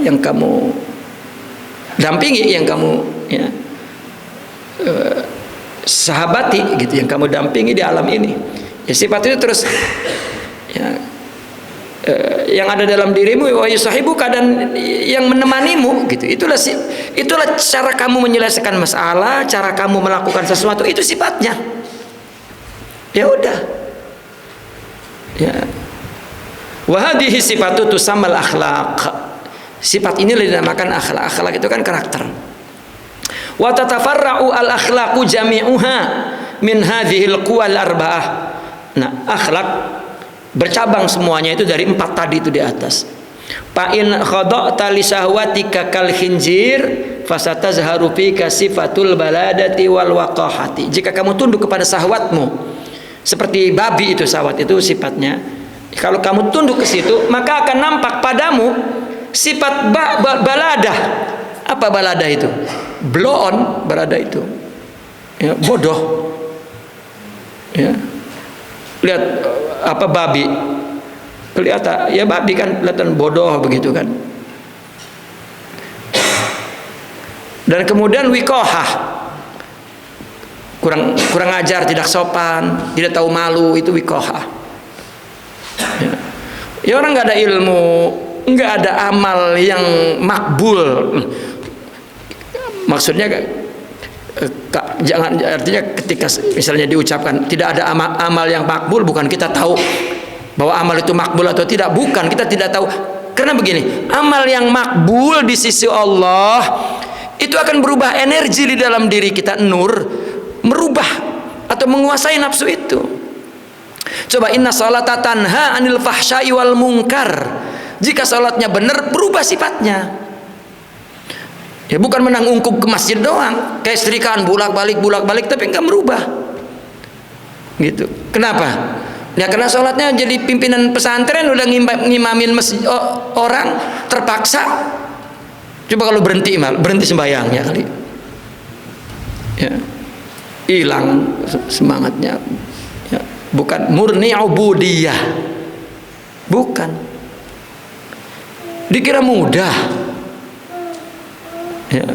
yang kamu dampingi, yang kamu ya, sahabati gitu, yang kamu dampingi di alam ini. Ya, sifat itu terus ya, yang ada dalam dirimu, wa yusahibuka, dan yang menemanimu gitu. Itulah cara kamu menyelesaikan masalah, cara kamu melakukan sesuatu, itu sifatnya. Ya udah. Ya. Wa hadhihi sifatu tusammal akhlaq. Sifat ini dinamakan akhlak. Akhlak itu kan karakter. Wa tatafarra'u al akhlaqu jami'uha min hadhil quwal arba'ah. Nah, akhlak bercabang semuanya itu dari 4 tadi itu di atas. Fa in khada'ta li sahwatika kal khinzir fasatazharu fika sifatul baladati wal waqahati. Jika kamu tunduk kepada syahwatmu seperti babi, itu syahwat itu sifatnya. Kalau kamu tunduk ke situ, maka akan nampak padamu sifat baladah. Apa baladah itu? Blow on, baladah itu. Ya, bodoh. Ya. Lihat apa babi, kelihatan ya babi kan kelihatan bodoh begitu kan. Dan kemudian wikohah, kurang ajar, tidak sopan, tidak tahu malu, itu wikohah. Ya, orang nggak ada ilmu, nggak ada amal yang makbul. Maksudnya jangan, artinya ketika misalnya diucapkan tidak ada amal yang makbul, bukan kita tahu bahwa amal itu makbul atau tidak, bukan, kita tidak tahu. Karena begini, amal yang makbul di sisi Allah itu akan berubah energi di dalam diri kita, nur, merubah atau menguasai nafsu itu. Coba, inna sholata tanha anil fahsyai wal munkar. Jika sholatnya benar, berubah sifatnya. Ya, bukan menang ungkup ke masjid doang, kayak setrikaan bolak-balik, tapi enggak merubah. Gitu. Kenapa? Ya karena sholatnya jadi pimpinan pesantren, udah ngimamin masjid, orang terpaksa. Coba kalau berhenti sembahyangnya kali. Ya. Hilang semangatnya. Ya. Bukan murni ubudiyah. Bukan. Dikira mudah. Ya.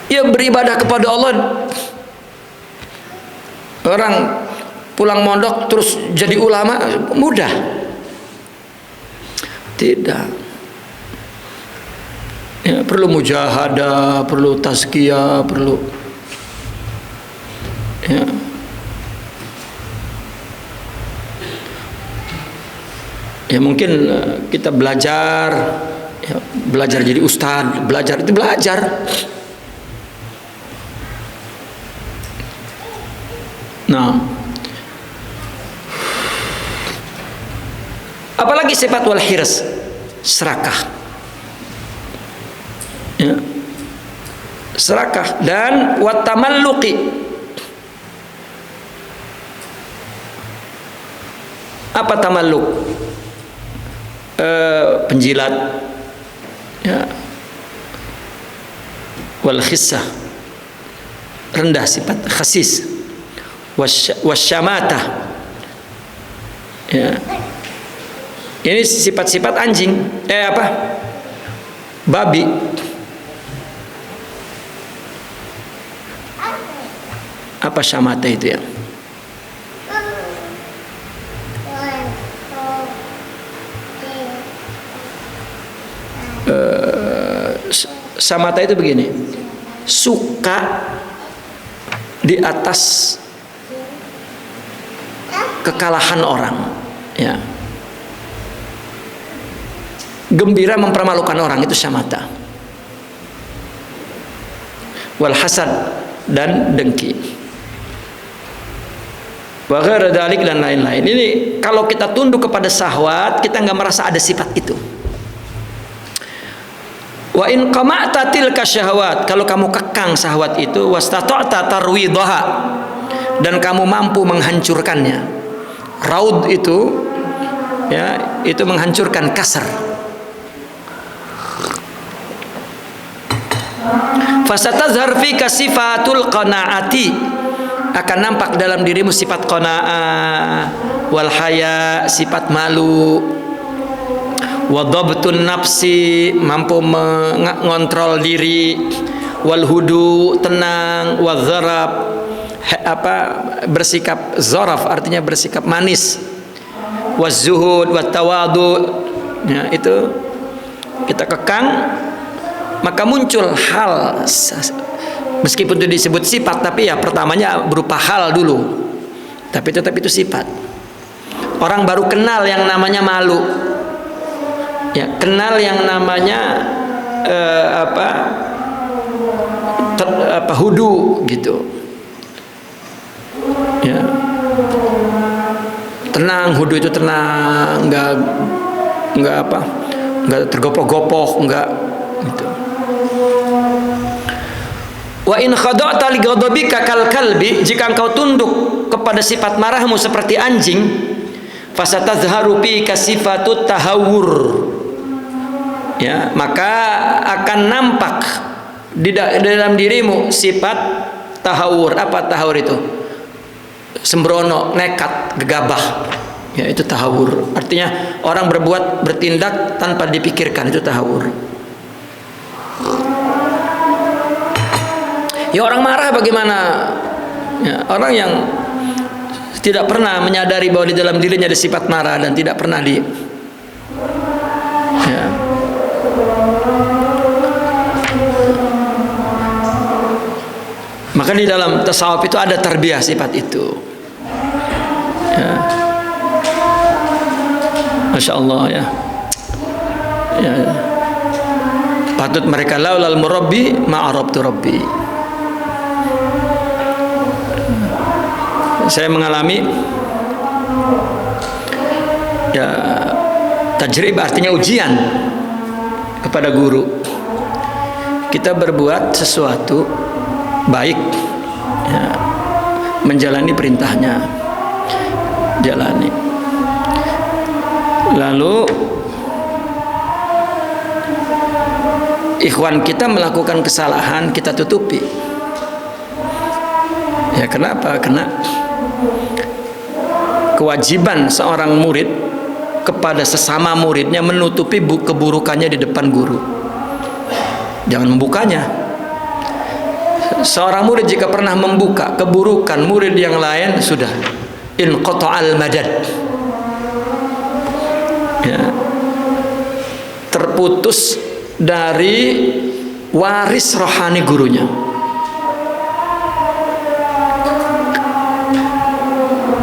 Ya, beribadah kepada Allah. Orang pulang mondok terus jadi ulama mudah? Tidak. Ya, perlu mujahadah, perlu tazkiyah, perlu ya. Ya mungkin kita belajar, ya, belajar jadi ustadz, belajar itu belajar. Nah, apalagi sifat wal hirs, serakah, ya. Serakah dan watamalluqi. Apa tamalluk? Penjilat, ya. Wal khissah, rendah sifat, khasis. Wasyamata, ya. Ini sifat-sifat anjing, babi. Apa syamata itu ya? Syamata itu begini, suka di atas kekalahan orang, ya. Gembira mempermalukan orang, itu syamata. wal hasad, dan dengki. Wa ghaira dzalik, dan lain-lain. Ini kalau kita tunduk kepada syahwat, kita nggak merasa ada sifat itu. Wa in qama'ta tilka syahwat, kalau kamu kekang syahwat itu, wastata'ta tarwidaha, dan kamu mampu menghancurkannya. Raud itu ya, itu menghancurkan, kasar. Fasatazhar fika sifatul qanaati, akan nampak dalam dirimu sifat qanaah, wal haya, sifat malu, wa dhabtun nafsi, mampu mengontrol diri, wal hudu, tenang, wa dzarab, bersikap zaraf, artinya bersikap manis, wa zuhud, wa tawadu. Ya, itu kita kekang, maka muncul hal, meskipun itu disebut sifat, tapi ya pertamanya berupa hal dulu, tapi tetap itu sifat. Orang baru kenal yang namanya malu, ya, kenal yang namanya hudu gitu, ya, tenang, hudu itu tenang, nggak tergopoh-gopoh, nggak gitu. Wa in khada'ta li ghadabika kal kalbi, jika engkau tunduk kepada sifat marahmu seperti anjing, fasatazharu fika sifatut tahawur, ya, maka akan nampak di dalam dirimu sifat tahawur. Apa tahawur itu? Sembrono, nekat, gegabah, ya, itu tahawur. Artinya orang bertindak tanpa dipikirkan, itu tahawur. Ya, orang marah bagaimana? Ya, orang yang tidak pernah menyadari bahwa di dalam dirinya ada sifat marah dan tidak pernah ya. Maka di dalam tasawuf itu ada tarbiyah sifat itu. Ya. Masya Allah, ya. Ya. Patut mereka laulal murabbi ma'arabtu rabbi. Saya mengalami, ya, tajrib artinya ujian kepada guru. Kita berbuat sesuatu baik, ya, menjalani perintahnya, jalani. Lalu ikhwan kita melakukan kesalahan, kita tutupi. Ya, kenapa? Karena kewajiban seorang murid kepada sesama muridnya menutupi keburukannya di depan guru. Jangan membukanya. Seorang murid jika pernah membuka keburukan murid yang lain, sudah inqata'al madad, ya, terputus dari waris rohani gurunya.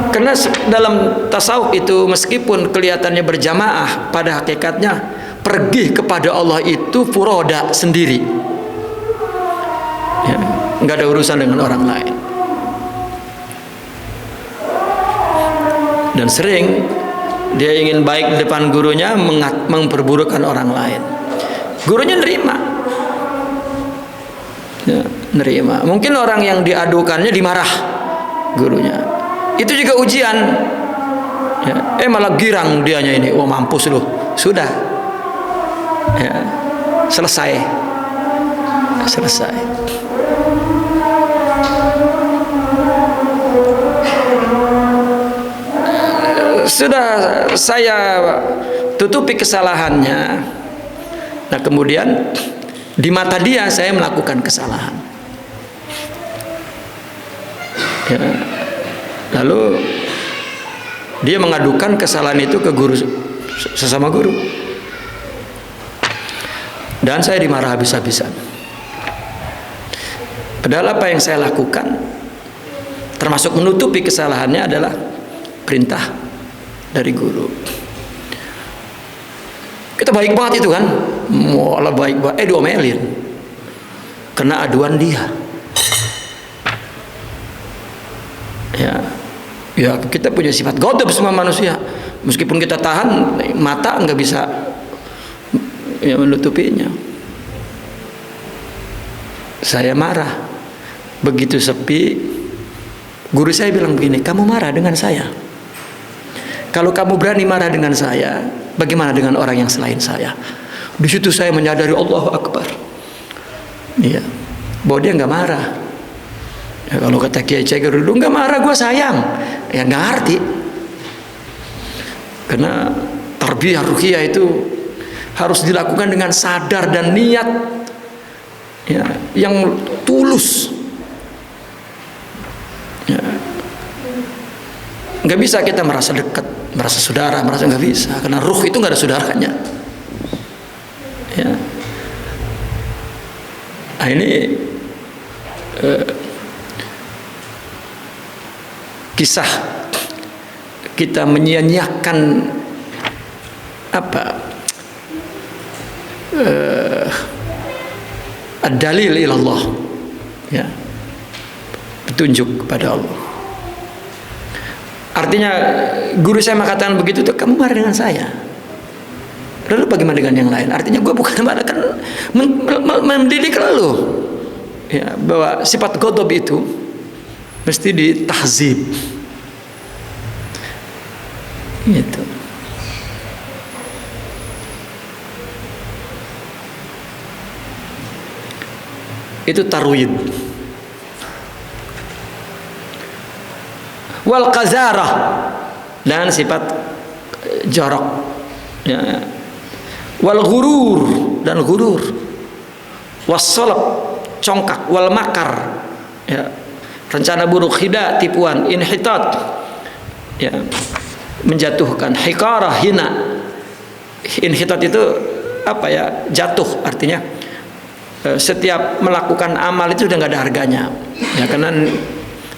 Karena dalam tasawuf itu meskipun kelihatannya berjamaah, pada hakikatnya pergi kepada Allah itu furoda sendiri, ya, nggak ada urusan dengan orang lain. Dan sering dia ingin baik di depan gurunya, memperburukkan orang lain. Gurunya nerima, ya, nerima. Mungkin orang yang diadukannya dimarah gurunya, itu juga ujian, ya, malah girang dianya ini, wah, mampus lu, sudah, ya, selesai. Sudah saya tutupi kesalahannya. Nah, kemudian di mata dia saya melakukan kesalahan, ya. Lalu dia mengadukan kesalahan itu ke guru, sesama guru, dan saya dimarah habis-habisan. Padahal apa yang saya lakukan, termasuk menutupi kesalahannya, adalah perintah dari guru. Kita baik banget itu kan, malah baik banget, diomelin. kena aduan dia. Ya kita punya sifat ghadab semua manusia. Meskipun kita tahan, mata nggak bisa menutupinya. Saya marah, begitu sepi, guru saya bilang begini, kamu marah dengan saya. Kalau kamu berani marah dengan saya, bagaimana dengan orang yang selain saya? Di situ saya menyadari Allahu Akbar. Iya, bahwa dia nggak marah. Ya, kalau kata Kiai Ceger dulu, nggak marah, gue sayang. Ya nggak arti. Karena tarbiyah ruhiyah itu harus dilakukan dengan sadar dan niat ya, yang tulus. Ya. Nggak bisa kita merasa dekat, merasa saudara, merasa nggak bisa. Karena ruh itu nggak ada saudaranya. Ya. Nah, ini kisah kita menyia-nyiakan ad-dalil ilallah, ya, petunjuk kepada Allah. Artinya guru saya mengatakan begitu tuh, kamu marah dengan saya, lalu bagaimana dengan yang lain? Artinya gue bukan marah, kan mendidik lalu, ya, bahwa sifat ghadab itu mesti ditahzib, gitu. Itu tarwid. Wal qazarah, dan sifat jorok, ya. Wal ghurur, dan ghurur. Was salab, congkak. Wal makar, ya, rencana buruk. Khida, tipuan. Inhitat, ya, menjatuhkan. Hikarah, hina. Inhitat itu apa ya? Jatuh, artinya setiap melakukan amal itu udah nggak ada harganya, ya, karena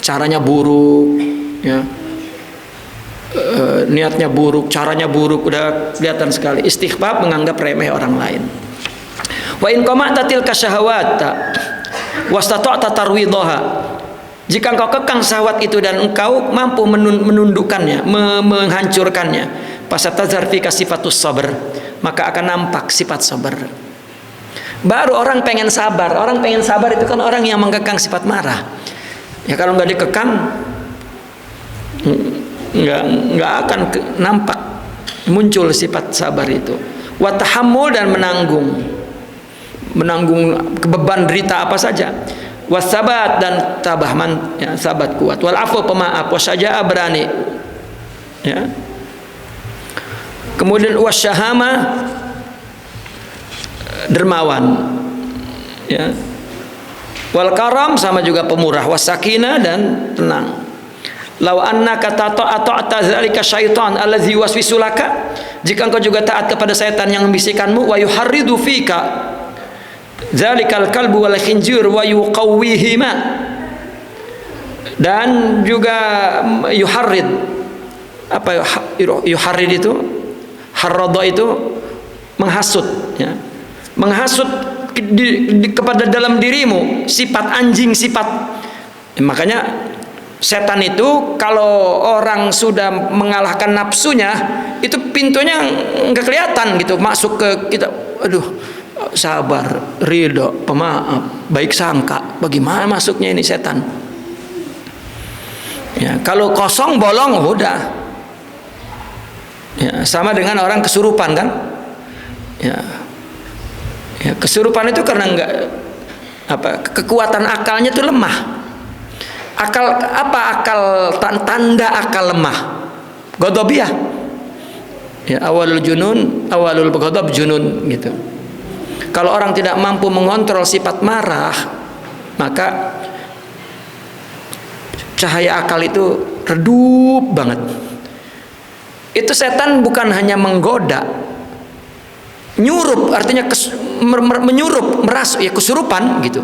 caranya buruk, ya, niatnya buruk, caranya buruk, udah kelihatan sekali. Istighfar, menganggap remeh orang lain. Wa in qama'tatil kasyahawata wastata'ta tarwidaha, jika engkau kekang syahwat itu dan engkau mampu menundukkannya, menghancurkannya, fasatazhar fika sifatus sabr, maka akan nampak sifat sabar. Baru orang pengen sabar. Orang pengen sabar itu kan orang yang mengekang sifat marah. Ya kalau nggak dikekang, nggak akan nampak muncul sifat sabar itu. Wa tahammul, dan menanggung beban derita apa saja. Wasabat, dan tabah, ya, sabat kuat. Wal afu, pemaaf. Wasyaja'ah, berani, ya. Kemudian wasyahama, dermawan, ya. Wal karam, sama juga pemurah. Wasakina, dan tenang. Law annaka ta'ata zalika syaitan allazi yuwaswisu laka, jika engkau juga taat kepada setan yang membisikkanmu. Wa yuharridu fika zalikal kalbu wal khinjir wa yuqawwihima, dan juga yuharrid, apa yuharrid itu, harrada itu menghasut, ya, menghasut kepada dalam dirimu sifat anjing, sifat. Makanya setan itu kalau orang sudah mengalahkan nafsunya, itu pintunya nggak kelihatan gitu, masuk ke kita. Aduh, sabar, ridho, pemaaf, baik sangka. Bagaimana masuknya ini setan? Ya, kalau kosong bolong udah. Ya, sama dengan orang kesurupan kan? Ya. Ya, kesurupan itu karena enggak kekuatan akalnya itu lemah. Akal apa? Tanda akal lemah. Ghadabiyah. Ya, awalul ghadab junun, gitu. Kalau orang tidak mampu mengontrol sifat marah, maka cahaya akal itu redup banget. Itu setan bukan hanya menggoda, nyurup, artinya menyurup, merasuk, ya, kesurupan gitu.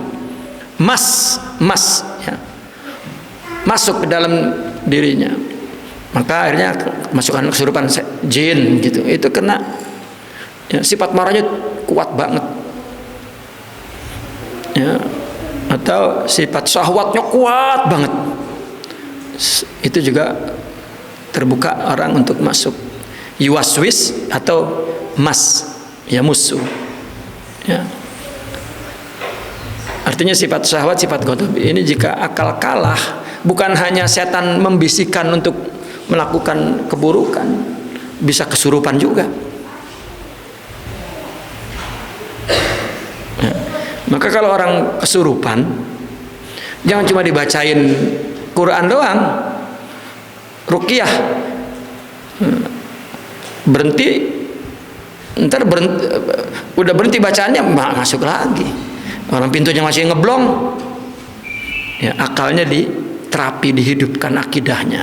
Ya, masuk ke dalam dirinya. Maka akhirnya masukkan kesurupan jin gitu. Itu kena, ya, sifat marahnya kuat banget. Ya, atau sifat syahwatnya kuat banget, itu juga terbuka orang untuk masuk yuwaswis atau ya musuh. Ya. Artinya sifat syahwat, sifat ghadab ini jika akal kalah, bukan hanya setan membisikkan untuk melakukan keburukan, bisa kesurupan juga. Ya. Maka kalau orang kesurupan, jangan cuma dibacain Quran doang, ruqyah, berhenti, ntar udah berhenti bacaannya masuk lagi, orang pintunya masih ngeblong, ya akalnya diterapi, dihidupkan akidahnya.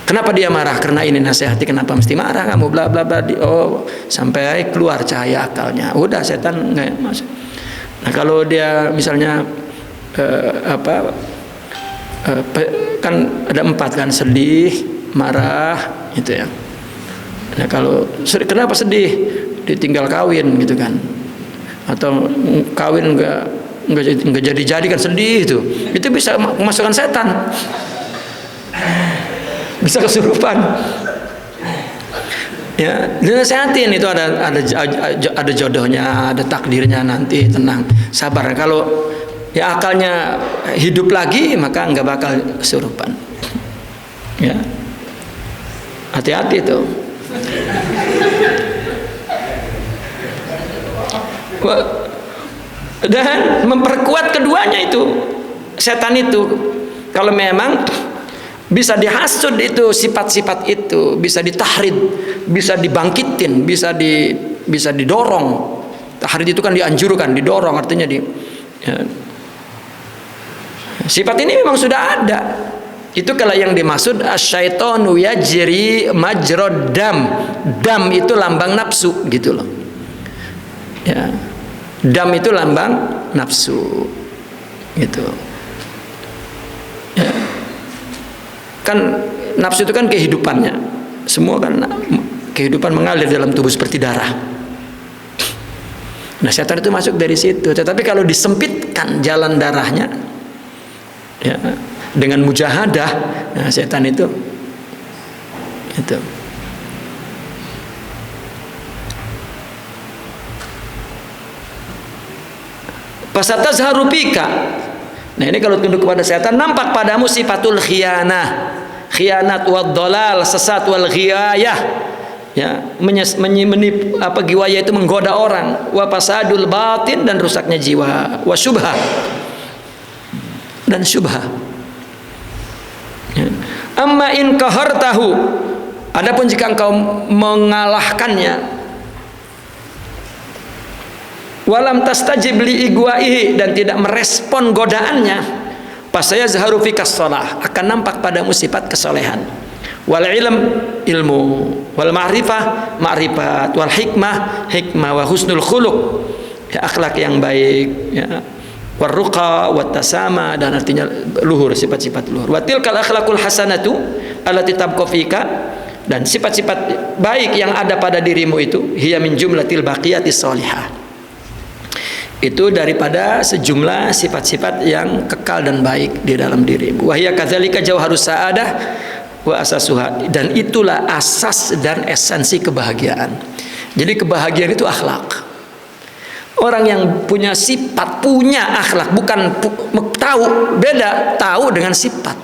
Kenapa dia marah? Karena ini nasihati, kenapa mesti marah kamu, bla bla bla, sampai keluar cahaya akalnya, udah setan nggak masuk. Nah kalau dia misalnya kan ada 4 kan, sedih, marah, gitu ya. Nah kalau kenapa sedih? Ditinggal kawin gitu kan, atau kawin nggak jadi kan sedih, itu bisa memasukkan setan, bisa kesurupan. Ya, dinasehatin itu ada jodohnya, ada takdirnya nanti, tenang, sabar. Kalau ya akalnya hidup lagi, maka nggak bakal kesurupan. Ya, hati-hati tuh. Dan memperkuat keduanya itu, setan itu, kalau memang bisa dihasud itu sifat-sifat itu, bisa ditahrid, bisa dibangkitin, bisa didorong. Tahrid itu kan dianjurkan, didorong, artinya ya. Sifat ini memang sudah ada. Itu kalau yang dimaksud asyaitonu yajri majrod dam. Dam itu lambang nafsu gitu loh. Ya. Dam itu lambang nafsu gitu. Ya. Kan nafsu itu kan kehidupannya. Semua kan kehidupan mengalir dalam tubuh seperti darah. Nah, setan itu masuk dari situ. Tetapi kalau disempitkan jalan darahnya, ya, dengan mujahadah, nah setan itu fasatazharu bika. Nah ini kalau tunduk kepada setan, nampak padamu sifatul khianat wad dhalal, sesat wal ghiyayah, ya, menipu giwaya itu menggoda orang, wa fasadul batin, dan rusaknya jiwa, wa syubha, dan syubha. Ya. Amma in qahartahu, adapun jika engkau mengalahkannya, walam tastajib li igwaihi, dan tidak merespon godaannya, pasaya zaharu fikas shalah, akan nampak padamu sifat kesolehan, wal ilmu, wal ma'rifah ma'rifat, wal hikmah wa husnul khuluq, ya, akhlak yang baik, ya, warruqa wattasama, dan artinya luhur, sifat-sifat luhur. Wa tilkal akhlaqul hasanatu allati tabqa fika, dan sifat-sifat baik yang ada pada dirimu itu, hiya min jumlatil baqiyatis shalihah, itu daripada sejumlah sifat-sifat yang kekal dan baik di dalam dirimu. Wa hiya kadzalika jauharus sa'adah wa asasuha, dan itulah asas dan esensi kebahagiaan. Jadi kebahagiaan itu akhlak. Orang yang punya sifat, punya akhlak, bukan tahu, beda tahu dengan sifat.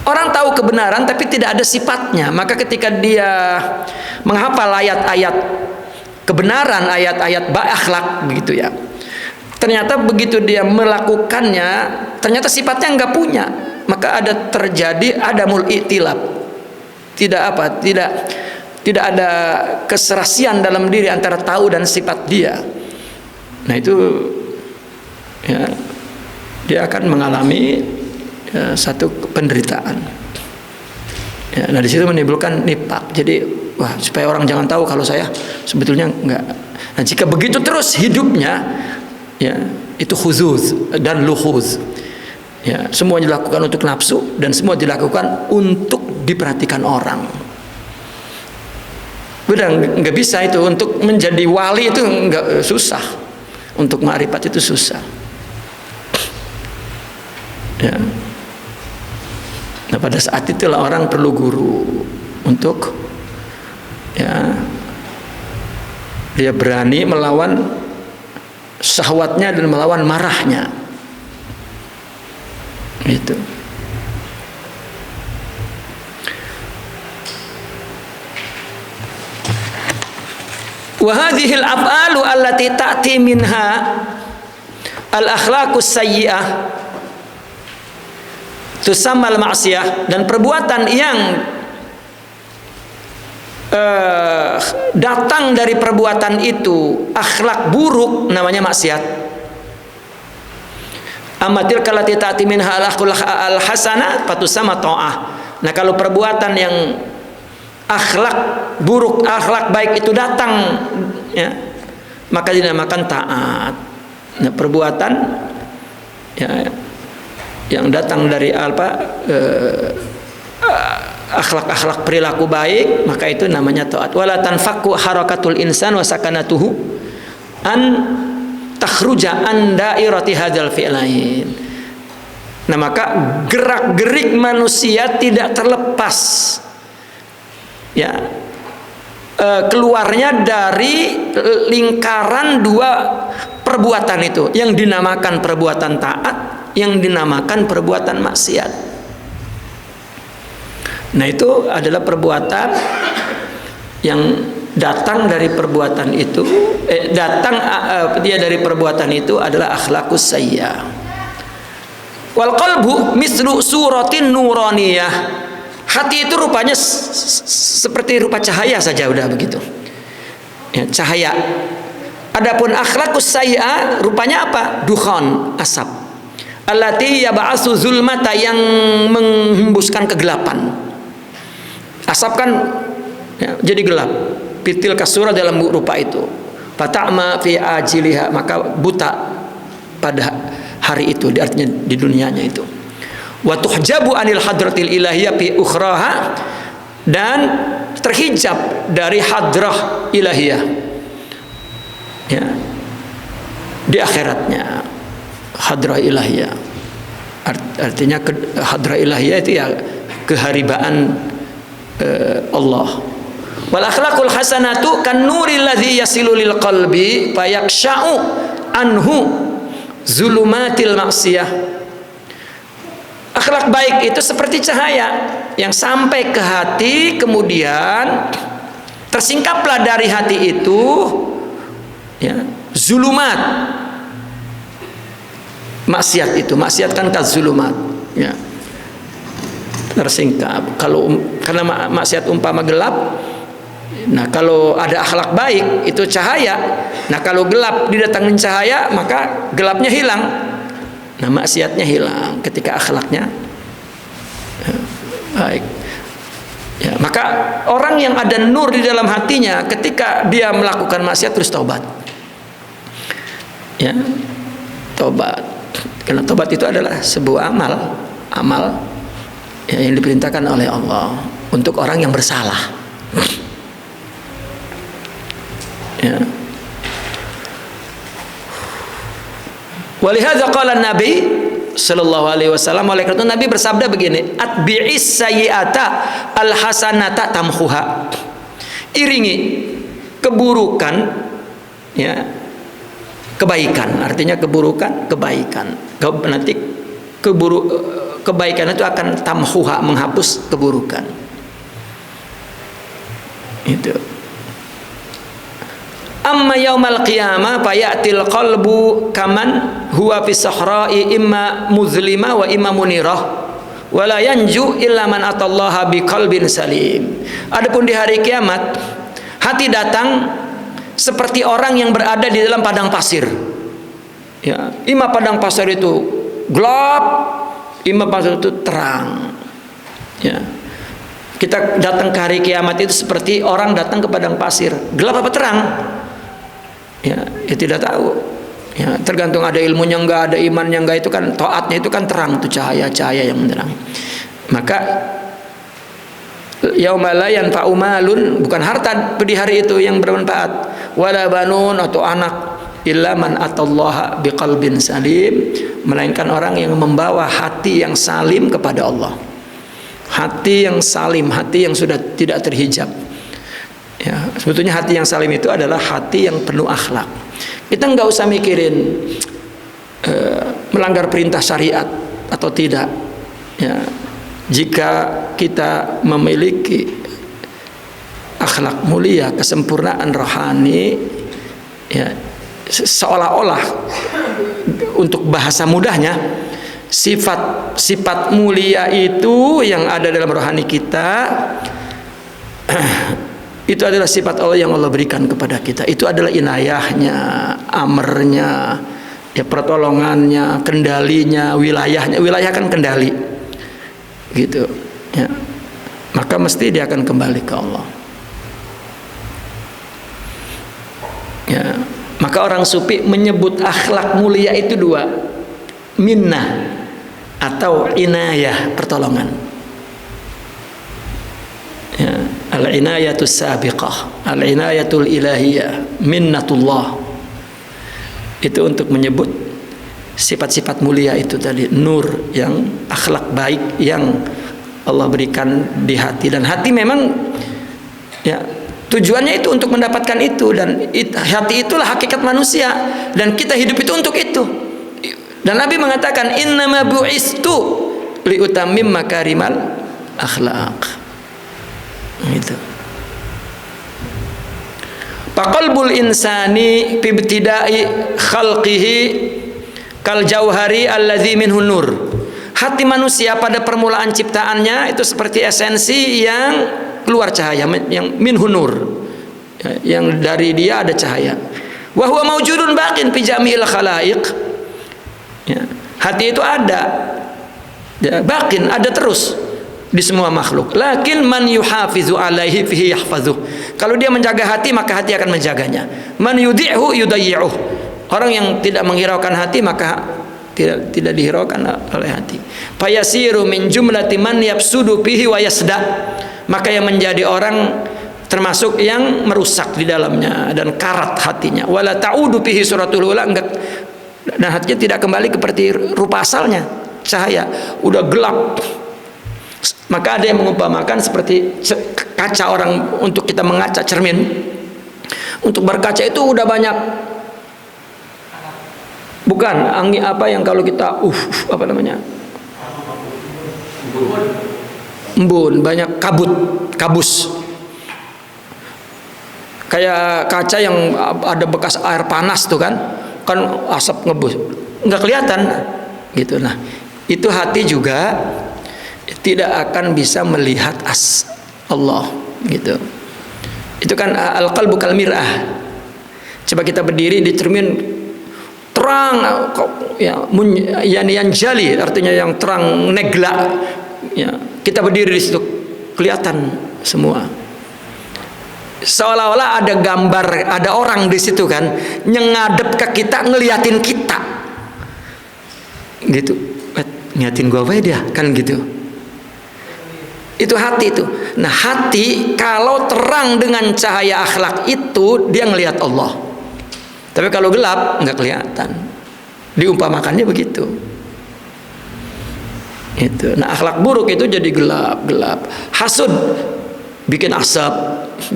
Orang tahu kebenaran tapi tidak ada sifatnya, maka ketika dia menghafal ayat-ayat kebenaran, ayat-ayat akhlak begitu ya, ternyata begitu dia melakukannya, ternyata sifatnya enggak punya, maka ada terjadi adamul i'tilab, tidak ada keserasian dalam diri antara tahu dan sifat dia. Nah itu, ya, dia akan mengalami, ya, satu penderitaan. Ya, nah di situ menimbulkan nifaq. Jadi, wah, supaya orang jangan tahu kalau saya sebetulnya enggak. Nah jika begitu terus hidupnya, ya, itu khuzuz dan lukhuz. Ya, semua dilakukan untuk nafsu, dan semua dilakukan untuk diperhatikan orang. Udah nggak bisa itu, untuk menjadi wali itu nggak, susah. untuk ma'rifat itu susah. Ya. Nah, pada saat itulah orang perlu guru untuk ya dia berani melawan syahwatnya dan melawan marahnya. Gitu. Wa hadhil af'alu allati ta'ti minha al-akhlaqus sayyi'ah tusammal ma'siyah, dan perbuatan yang datang dari perbuatan itu akhlak buruk namanya maksiat. Amatil kalati ta'ti minha al-hasanah fatusamma ta'ah. Nah, kalau perbuatan yang akhlak buruk, akhlak baik itu datang ya, maka dinamakan taat. Nah, perbuatan ya yang datang dari akhlak-akhlak perilaku baik, maka itu namanya taat. Wala tanfaku harakatul insan wa sakanatuhu an takhruja an dairati hadzal fi'lain. Nah, maka gerak-gerik manusia tidak terlepas ya keluarnya dari lingkaran dua perbuatan itu, yang dinamakan perbuatan taat, yang dinamakan perbuatan maksiat. Nah, itu adalah perbuatan yang datang dari perbuatan itu, dia dari perbuatan itu adalah akhlaqus sayyi'ah. Wal qalbu mislu suratin nuraniyah. Hati itu rupanya seperti rupa cahaya saja, udah begitu. Ya, cahaya. Adapun akhlaqus sayyi'ah rupanya apa? Dukhan, asap. Allati yab'asu zulmata, yang menghembuskan kegelapan. Asap kan ya, jadi gelap. Pitil kasura dalam rupa itu. Fata'ma fi ajiliha, maka buta pada hari itu, artinya di dunianya itu. Wa tuhjabu anil hadratil ilahiyah fi ukhraha, dan terhijab dari hadrah ilahiyah ya di akhiratnya. Hadrah ilahiyah artinya hadrah ilahiyah itu ya keharibaan Allah. Wal akhlaqul hasanatu kan nuril ladzi yasilu lil qalbi fayaksha'u anhu zulumatil maksiyah. Akhlak baik itu seperti cahaya yang sampai ke hati, kemudian tersingkaplah dari hati itu ya zulumat maksiat itu. Maksiat kan kazulumat ya, tersingkap. Kalau karena maksiat umpama gelap, nah kalau ada akhlak baik itu cahaya. Nah, kalau gelap didatangin cahaya, maka gelapnya hilang. Nah, maksiatnya hilang ketika akhlaknya baik. Ya, maka orang yang ada nur di dalam hatinya, ketika dia melakukan maksiat terus taubat. Ya, taubat. Karena taubat itu adalah sebuah amal ya, yang diperintahkan oleh Allah untuk orang yang bersalah. Ya. Walihadza qala Nabi sallallahu alaihi wasallam, oleh karena Nabi bersabda begini, atbi'is sayyi'ata alhasanata tamhuha. Iringi keburukan ya kebaikan, artinya keburukan kebaikan. Nanti kebaikan itu akan tamhuha, menghapus keburukan. Itu. Amma yaumal qiyamah fayatil qalbu kaman huwa fi sahra'i imma muzlima wa imma munirah wa la yanju illa man atallaha biqalbin salim. Adapun di hari kiamat, hati datang seperti orang yang berada di dalam padang pasir. Ya, imma padang pasir itu gelap, imma pasir itu terang. Ya. Kita datang ke hari kiamat itu seperti orang datang ke padang pasir, gelap apa terang? Ya tidak tahu. Ya, tergantung ada ilmunya enggak, ada imannya enggak, itu kan taatnya itu kan terang, itu cahaya-cahaya yang menerangi. Maka yauma la yanfa'u malun, bukan harta di hari itu yang bermanfaat, wala banun atau anak illa man atallaha biqalbin salim, melainkan orang yang membawa hati yang salim kepada Allah. Hati yang salim, hati yang sudah tidak terhijab. Ya, sebetulnya hati yang salim itu adalah hati yang penuh akhlak. Kita nggak usah mikirin melanggar perintah syariat atau tidak. Ya, jika kita memiliki akhlak mulia, kesempurnaan rohani, ya, seolah-olah untuk bahasa mudahnya, sifat mulia itu yang ada dalam rohani kita itu adalah sifat Allah yang Allah berikan kepada kita. Itu adalah inayahnya, amarnya, ya, pertolongannya, kendalinya, wilayahnya. Wilayah kan kendali, gitu. Ya. Maka mesti dia akan kembali ke Allah. Ya. Maka orang sufi menyebut akhlak mulia itu dua, minnah atau inayah, pertolongan. Ya. Al-inayatus sabiqah, al-inayatul ilahiyah, minnatullah. Itu untuk menyebut sifat-sifat mulia itu tadi, nur, yang akhlak baik yang Allah berikan di hati. Dan hati memang, ya, tujuannya itu untuk mendapatkan itu, dan hati itulah hakikat manusia, dan kita hidup itu untuk itu. Dan Nabi mengatakan innama bu'istu liutammim makarimal akhlaq. Gitu. Faqalbul insani fi ibtida'i khalqihi kal jauhari allazi minhu nur. Hati manusia pada permulaan ciptaannya itu seperti esensi yang keluar cahaya, yang minhu nur, yang dari dia ada cahaya. Wa huwa maujudun baqin fi jami'il khalaiq. Ya, hati itu ada, ya, baqin, ada terus di semua makhluk. Lakin man yuhafizu alaihi fihi yahfazuh. Kalau dia menjaga hati, maka hati akan menjaganya. Man yudhi'hu yudayyi'uh. Orang yang tidak menghiraukan hati, maka tidak dihiraukan oleh hati. Fayasiru min jumlati man yafsudu fihi wa yasda. Maka yang menjadi orang termasuk yang merusak di dalamnya dan karat hatinya. Wala ta'udu fihi suratul ula, enggak, dan hatinya tidak kembali seperti rupa asalnya, cahaya, udah gelap. Maka ada yang mengumpamakan seperti kaca orang, untuk kita mengaca cermin. Untuk berkaca itu udah banyak, bukan angin apa yang kalau kita apa namanya, embun, banyak kabus, kayak kaca yang ada bekas air panas tuh kan asap ngebus, nggak kelihatan gitu. Nah, itu hati juga tidak akan bisa melihat Allah, gitu. Itu kan al-qalbu kal mir'ah. Coba kita berdiri di cermin terang, ya, yang jali, artinya yang terang, negla, ya. Kita berdiri di situ kelihatan semua. Seolah-olah ada gambar, ada orang di situ kan, nyengadep ke kita, ngeliatin kita, gitu. Ngeliatin gua apa dia, kan gitu. Itu hati itu. Nah, hati kalau terang dengan cahaya akhlak itu, dia ngelihat Allah. Tapi kalau gelap nggak kelihatan. Diumpamakannya begitu. Itu. Nah, akhlak buruk itu jadi gelap. Hasud bikin asap,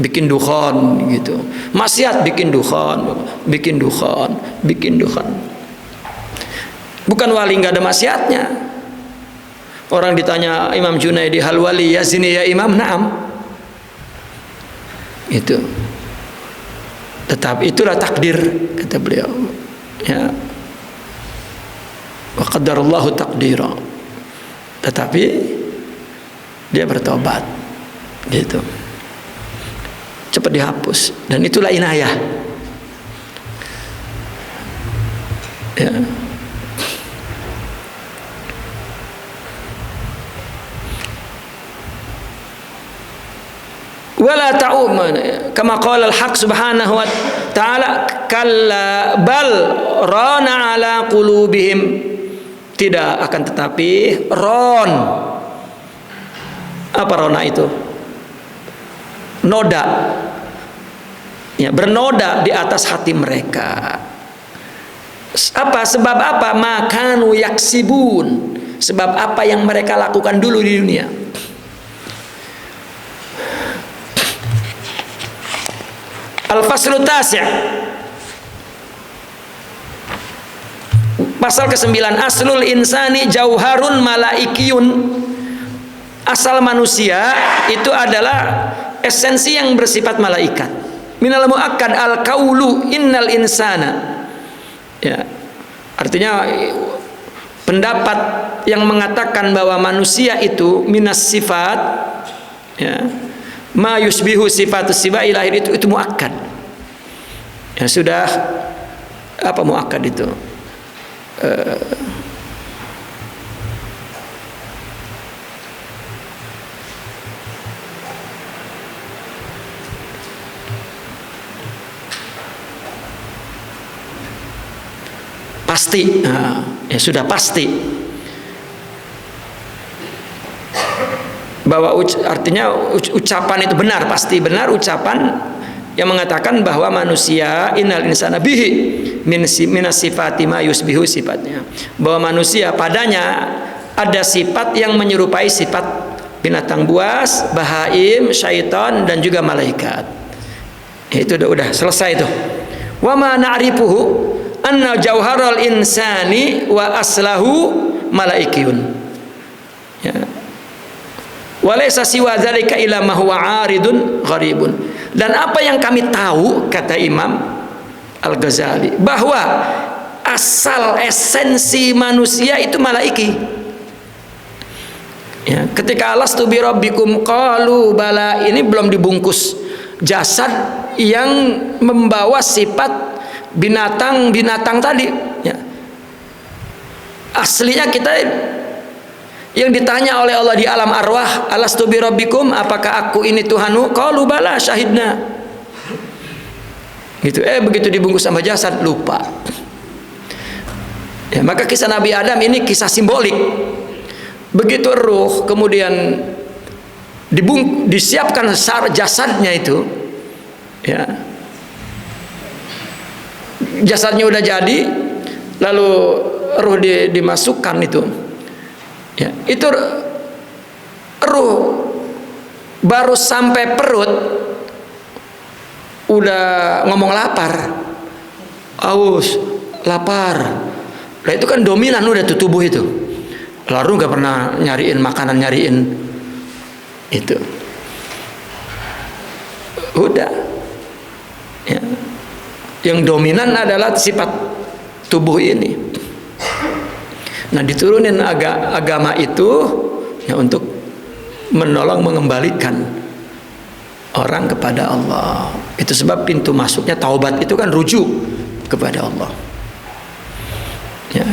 bikin dukhan, gitu. Maksiat bikin dukhan. Bukan wali nggak ada maksiatnya. Orang ditanya Imam Junaidi, hal wali yazini ya imam? Naam. Itu. Tetapi itulah takdir, kata beliau. Ya. Wa qadarallahu taqdira. Tetapi dia bertobat, gitu. Cepat dihapus, dan itulah inayah. Ya. Wala ta'um, kama qala al-haq subhanahu wa ta'ala, kalla bal rana ala qulubihim. Tidak, akan tetapi ron. Apa rona itu? Noda, ya, bernoda di atas hati mereka. Apa sebab apa? Makanu yaksibun, sebab apa yang mereka lakukan dulu di dunia. Al-Faslu Tasi', pasal ke-9, aslul insani jauharun malaikiyun. Asal manusia itu adalah esensi yang bersifat malaikat. Minal muakkad al-qaulu innal insana. Ya, artinya pendapat yang mengatakan bahwa manusia itu minas sifat, ya, ma yusbihu sifatus sibai lahir itu muakkad. Ya sudah, apa muakkad itu? Pasti, ya sudah pasti bahwa artinya ucapan itu benar, pasti benar ucapan yang mengatakan bahwa manusia innal insana bihi minas sifati ma yusbihu, sifatnya bahwa manusia padanya ada sifat yang menyerupai sifat binatang buas, bahaim, syaitan dan juga malaikat. Itu udah selesai itu. Wa ma na'rifuhu anna jauharal insani wa aslahu malaikiyun. Ya. Walaysa siwa dzalika ila ma huwa aridun gharibun. Dan apa yang kami tahu, kata Imam Al-Ghazali, bahwa asal esensi manusia itu malaiki. Ya, ketika alastu bi rabbikum qalu bala, ini belum dibungkus jasad yang membawa sifat binatang tadi, ya. Aslinya kita yang ditanya oleh Allah di alam arwah, alastu bi rabbikum, apakah aku ini Tuhanmu? Qalu bala syahidna. Gitu. Begitu dibungkus sama jasad lupa. Ya, maka kisah Nabi Adam ini kisah simbolik. Begitu ruh kemudian disiapkan jasadnya itu, ya. Jasadnya udah jadi, lalu ruh dimasukkan itu, ya, itu ruh baru sampai perut udah ngomong lapar, aus, lapar. Nah itu kan dominan udah tuh tubuh itu. Lalu nggak pernah nyariin makanan, nyariin itu, udah, ya. Yang dominan adalah sifat tubuh ini. Nah diturunin agama itu, ya, untuk menolong mengembalikan orang kepada Allah. Itu sebab pintu masuknya taubat itu kan rujuk kepada Allah. Ya,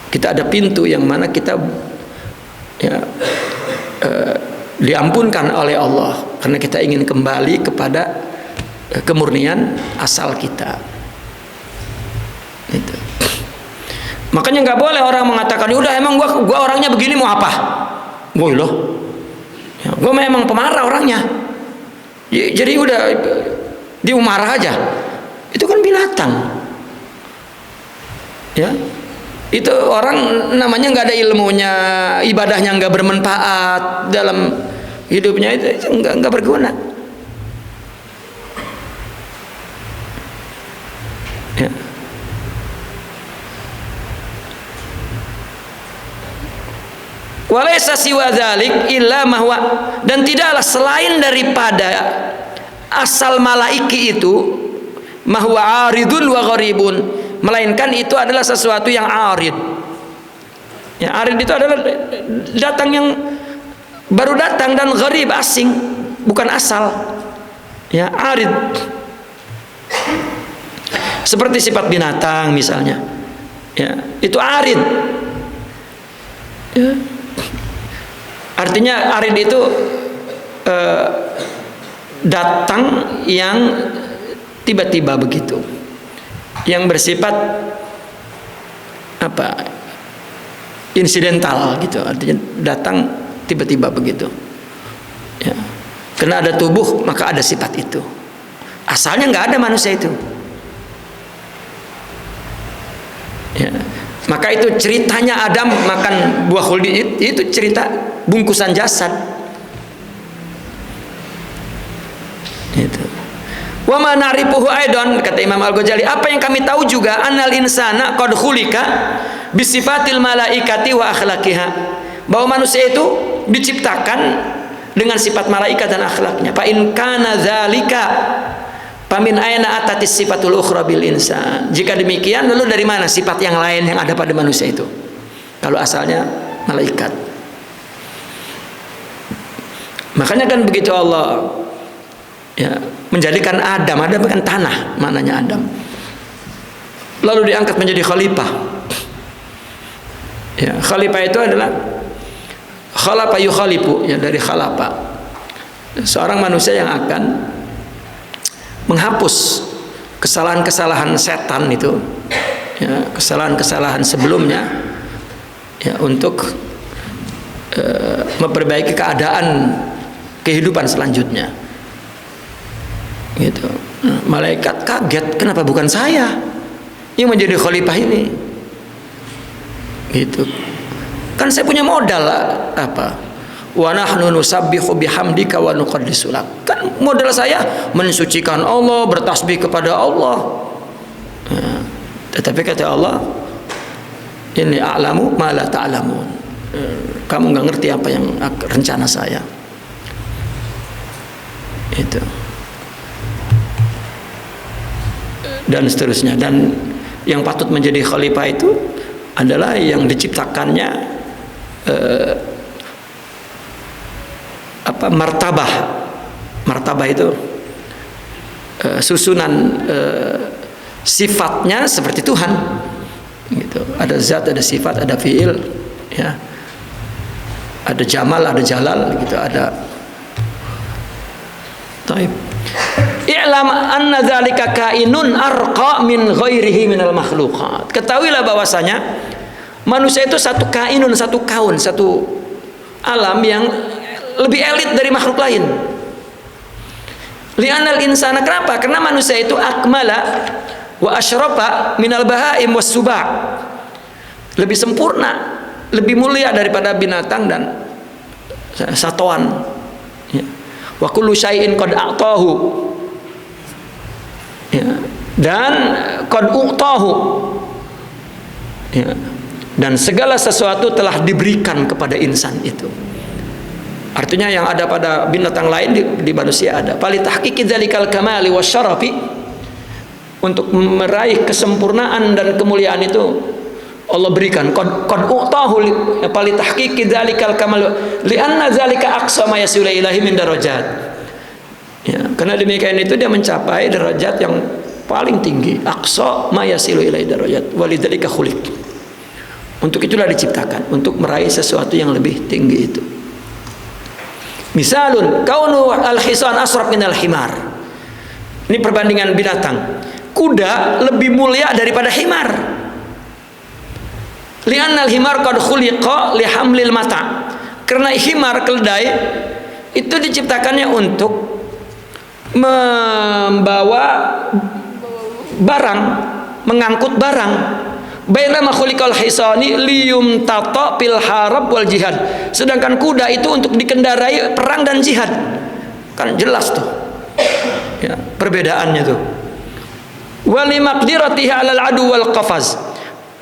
kita ada pintu yang mana kita, ya, diampunkan oleh Allah karena kita ingin kembali kepada kemurnian asal kita. Itu. Makanya nggak boleh orang mengatakan, udah emang gua orangnya begini mau apa? Gue loh, ya, gue memang pemarah orangnya. Jadi udah dia marah aja. Itu kan binatang. Ya, itu orang namanya nggak ada ilmunya, ibadahnya nggak bermanfaat dalam hidupnya, itu nggak berguna. Ya. Walaysa siwa dzalik illa mahwa, dan tidaklah selain daripada asal malaiki itu mahwa aridun wa gharibun, melainkan itu adalah sesuatu yang arid. Ya, arid itu adalah datang yang baru datang, dan gharib asing, bukan asal. Ya, arid. Seperti sifat binatang misalnya, ya, itu arid, ya. Artinya arid itu datang yang tiba-tiba begitu, yang bersifat apa, insidental gitu. Artinya datang tiba-tiba begitu, ya. Karena ada tubuh maka ada sifat itu. Asalnya nggak ada manusia itu. Maka itu ceritanya Adam makan buah khuldi, itu cerita bungkusan jasad. Itu. Wa ma na'rifuhu aidan, kata Imam Al-Ghazali, apa yang kami tahu juga, annal insana qad khulika bisifatil malaikati wa akhlaqiha, bahwa manusia itu diciptakan dengan sifat malaikat dan akhlaknya. Fa in kana dzalika pamin aina atatis sifatul ukhra bil insan. Jika demikian, lalu dari mana sifat yang lain yang ada pada manusia itu? Kalau asalnya malaikat. Makanya kan begitu Allah ya menjadikan Adam kan tanah, maknanya Adam. Lalu diangkat menjadi khalifah. Ya, khalifah itu adalah khalafa yukhalifu, ya, dari khalafa. Seorang manusia yang akan menghapus kesalahan-kesalahan setan itu, ya, kesalahan-kesalahan sebelumnya, ya, untuk memperbaiki keadaan kehidupan selanjutnya. Gitu. Nah, malaikat kaget, kenapa bukan saya yang menjadi khalifah ini? Gitu. Kan saya punya modal apa? Wa nahnu nusabbihu bihamdika wa nuqaddisu lak. Kan modal saya mensucikan Allah, bertasbih kepada Allah. Nah, tetapi kata Allah, inni a'lamu ma la ta'lamun. Kamu nggak ngerti apa yang rencana saya. Itu. Dan seterusnya. Dan yang patut menjadi khalifah itu adalah yang diciptakannya martabah itu susunan sifatnya seperti Tuhan gitu. Ada zat, ada sifat, ada fiil, ya, ada jamal, ada jalal gitu, ada taib. I'lam anna dzalika kainun arqa min ghairihi minal makhluqat. Ketahuilah bahwasanya manusia itu satu kainun, satu kaun, satu alam yang lebih elit dari makhluk lain. Li'anal insana, kenapa? Karena manusia itu akmala wa asyrafa minal bahaim was suba'. Lebih sempurna, lebih mulia daripada binatang dan satuan. Ya. Wa kullu syai'in qad a'tahu. Ya. Dan qad u'tahu. Ya. Dan segala sesuatu telah diberikan kepada insan itu. Artinya yang ada pada binatang lain di manusia ada. Fali tahqiqi dzalikal kamali wasyarafi, untuk meraih kesempurnaan dan kemuliaan itu Allah berikan. Qad u'tahu fali tahqiqi dzalikal kamal li'anna dzalika aqsa ma yasilu ilaihi min darajat. Ya, karena demikian itu dia mencapai derajat yang paling tinggi. Aqsa ma yasilu ilaihi darajat. Walidzalika khuliq. Untuk itulah diciptakan, untuk meraih sesuatu yang lebih tinggi itu. Misalun kaunu al-hisan asraf minal himar. Ini perbandingan binatang. Kuda lebih mulia daripada himar. Li'annal himar qad khuliqa li hamlil mata. Karena himar, keledai, itu diciptakannya untuk membawa barang, mengangkut barang. Bainama khuliqal hisani liyum tata fil harab wal jihad. Sedangkan kuda itu untuk dikendarai perang dan jihad. Kan jelas tuh. Ya, perbedaannya tuh. Wa li maqdiratiha 'alal adu wal qafaz.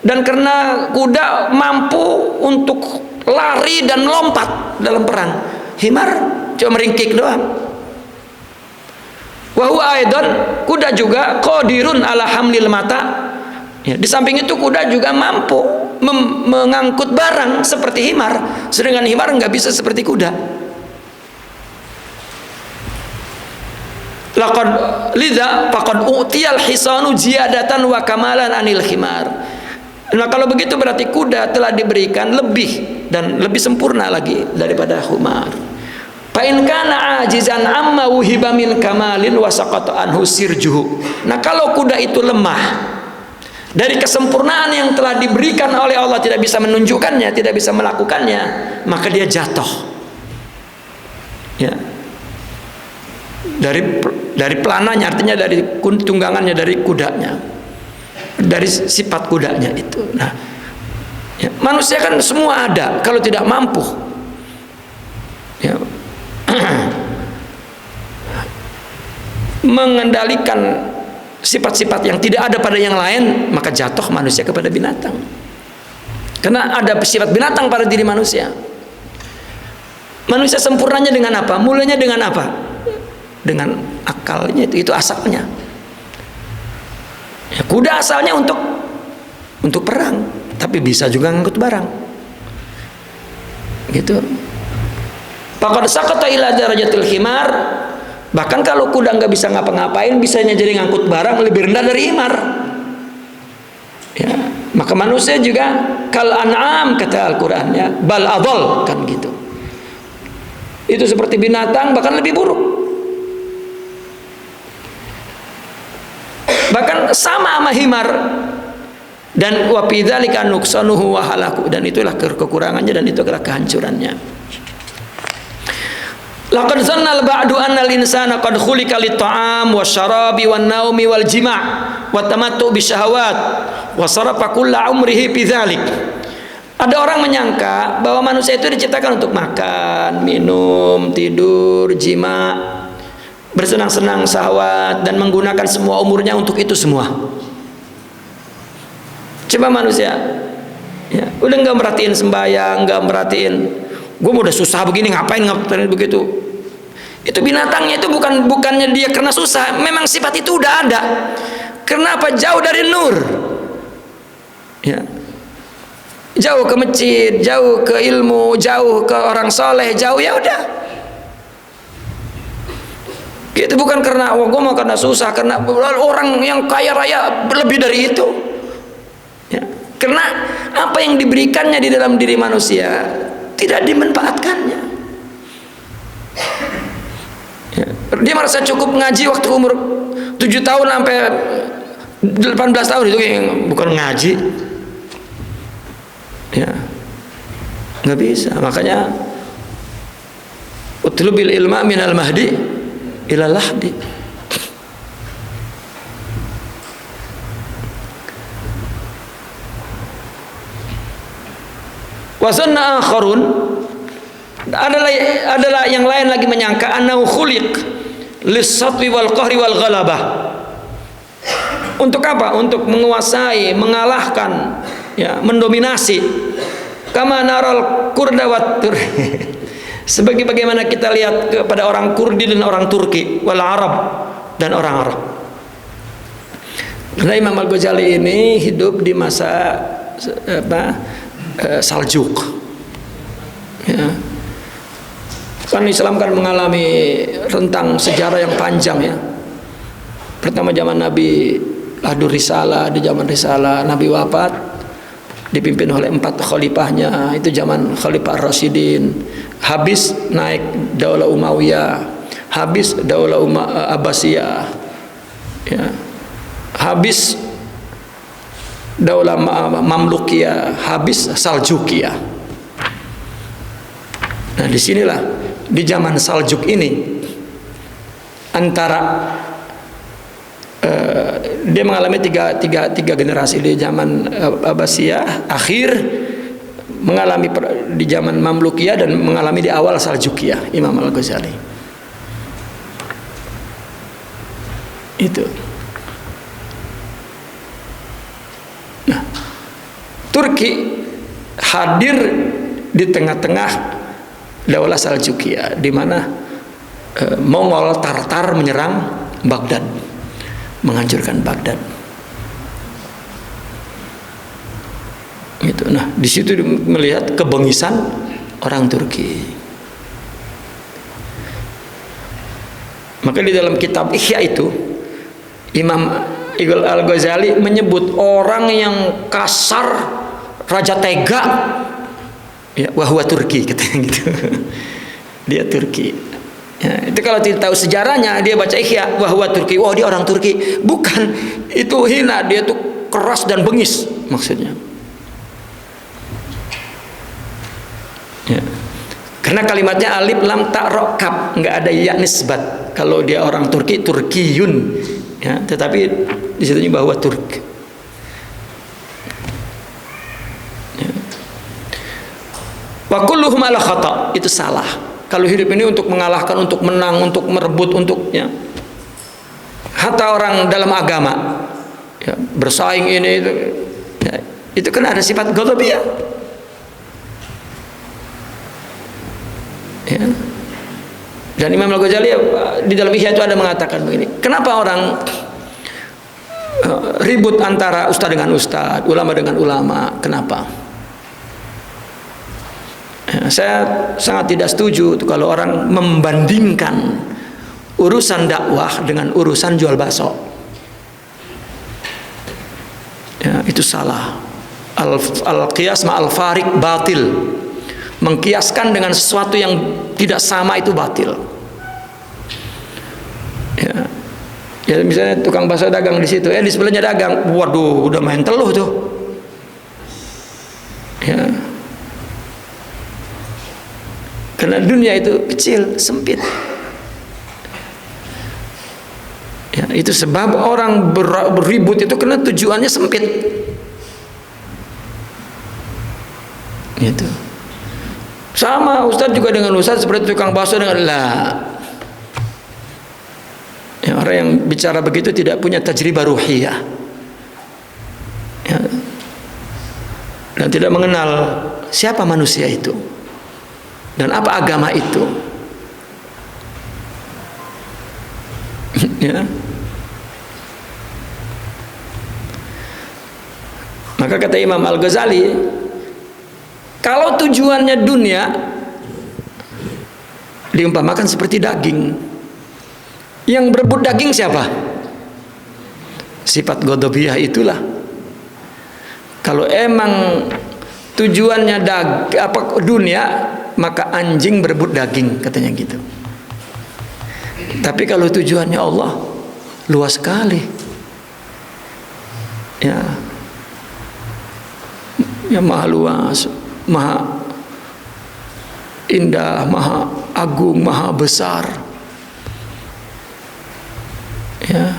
Dan karena kuda mampu untuk lari dan lompat dalam perang. Himar cuma meringkik doang. Wa huwa aidan, kuda juga qadirun 'ala hamlil mata. Ya, di samping itu kuda juga mampu mengangkut barang seperti himar, sedangkan himar nggak bisa seperti kuda. Laqad lidza faqad utiyal hisanu ziyadatan wa kamalan anil himar. Nah, kalau begitu berarti kuda telah diberikan lebih dan lebih sempurna lagi daripada himar. Fa in kana ajizan amma wuhiba min kamalin wa saqata anhu sirjuhu. Nah, kalau kuda itu lemah dari kesempurnaan yang telah diberikan oleh Allah, tidak bisa menunjukkannya, tidak bisa melakukannya, maka dia jatuh. Ya. Dari pelananya, artinya dari tunggangannya, dari kudanya, dari sifat kudanya itu. Nah, Ya, manusia kan semua ada, kalau tidak mampu ya, mengendalikan sifat-sifat yang tidak ada pada yang lain, maka jatuh manusia kepada binatang. Karena ada sifat binatang pada diri manusia. Manusia sempurnanya dengan apa? Mulanya dengan apa? Dengan akalnya, itu asalnya. Ya, kuda asalnya untuk perang, tapi bisa juga ngangkut barang. Gitu. Faqad saqata ila darajatil himar. Bahkan kalau kuda nggak bisa ngapa-ngapain, bisanya jadi ngangkut barang lebih rendah dari himar. Ya, maka manusia juga kal an'am kata Al-Qur'an, ya, bal adall, kan gitu. Itu seperti binatang, bahkan lebih buruk. Bahkan sama himar. Dan wa fi dzalika nuqsanuhu wa halaku, dan itulah kekurangannya dan itu adalah kehancurannya. Laqad zanna al-ba'du anna al-insana qad khuliqa lit-ta'am wasyarabi wan-naumi wal-jima' wa tamattu bisyahawat wa sarafa kulla umrihi fi dzalik. Ada orang menyangka bahwa manusia itu diciptakan untuk makan, minum, tidur, jima, bersenang-senang syahwat, dan menggunakan semua umurnya untuk itu semua. Coba manusia, ya, udah nggak merhatiin sembahyang, nggak merhatiin, gue udah susah begini, ngapain begitu? Itu binatangnya itu bukannya dia karena susah, memang sifat itu udah ada. Kenapa? Jauh dari nur, ya, jauh ke masjid, jauh ke ilmu, jauh ke orang soleh, jauh, ya udah. Itu bukan karena gue mau karena susah, karena orang yang kaya raya lebih dari itu. Ya, karena apa yang diberikannya di dalam diri manusia tidak dimanfaatkannya. Ya, dia merasa cukup ngaji waktu umur 7 tahun sampai 18 tahun, itu yang bukan ngaji. Ya, nggak bisa. Makanya utlubil ilma minal mahdi ilal lahdi. Wasanna akharun, adalah yang lain lagi menyangka annahu khuliq lis-satwi wal qahri wal ghalabah. Untuk apa? Untuk menguasai, mengalahkan, ya, mendominasi. Kama naral kurda wat sebagaimana kita lihat kepada orang Kurdi dan orang Turki, wal Arab dan orang Arab. Karena Imam Al-Ghazali ini hidup di masa Saljuk, ya. Kan Islam kan mengalami rentang sejarah yang panjang, ya. Pertama zaman Nabi Lahdur Risalah, di zaman Risalah Nabi wafat, dipimpin oleh 4 khalifahnya, itu zaman Khalifah Ar-Rasyidin. Habis naik Daulah Umayyah, habis Daulah Abbasiyah, ya. Habis Daulah Mamlukiyah, habis Saljukiyah. Nah, disinilah di zaman Saljuk ini antara dia mengalami tiga generasi. Di zaman Abbasiyah akhir, mengalami di zaman Mamlukiyah, dan mengalami di awal Saljukiyah. Imam Al-Ghazali itu. Nah, Turki hadir di tengah-tengah Daulah Saljukiyah, di mana Mongol Tartar menyerang Baghdad, menghancurkan Baghdad. Gitu. Nah, di situ melihat kebengisan orang Turki. Maka di dalam kitab Ihya itu Imam Al-Ghazali menyebut orang yang kasar, raja tega, ya, wahwa Turki, katanya gitu. Dia Turki. Ya, itu kalau tidak tahu sejarahnya, dia baca Ihya, wahwa Turki, wah, dia orang Turki. Bukan, itu hina, dia tuh keras dan bengis maksudnya. Ya. Karena kalimatnya alif lam ta ra kaf, nggak ada ya nisbat. Kalau dia orang Turki, Turkiyun, ya, tetapi di situnya bahwa Turk. Ya. Wa kulluhum ala khata. Itu salah. Kalau hidup ini untuk mengalahkan, untuk menang, untuk merebut, untuknya. Hatta orang dalam agama ya, bersaing ini itu, ya, itu kan ada sifat ghadabiyah. Ya. Dan Imam Al-Ghazali di dalam Ihya itu ada mengatakan begini, kenapa orang ribut antara ustaz dengan ustaz, ulama dengan ulama, kenapa? Ya, saya sangat tidak setuju kalau orang membandingkan urusan dakwah dengan urusan jual bakso. Ya, itu salah. Al-qiyas ma'al farik batil. Mengkiaskan dengan sesuatu yang tidak sama itu batil. Ya, ya misalnya tukang bakso dagang di situ, di sebelahnya dagang, waduh, udah main teluh tuh. Ya. Karena dunia itu kecil, sempit. Ya, itu sebab orang berribut itu karena tujuannya sempit. Gitu. Sama ustaz juga dengan ustaz seperti tukang bakso dengan ya, orang yang bicara begitu tidak punya tajribah ruhiyah. Ya. Dan tidak mengenal siapa manusia itu dan apa agama itu. Ya. Maka kata Imam Al-Ghazali, kalau tujuannya dunia, diumpamakan seperti daging. Yang berebut daging siapa? Sifat ghadabiyah itulah. Kalau emang tujuannya dunia, maka anjing berebut daging, katanya gitu. Tapi kalau tujuannya Allah, luas sekali. Ya. Ya, maha luas, maha indah, maha agung, maha besar. Ya.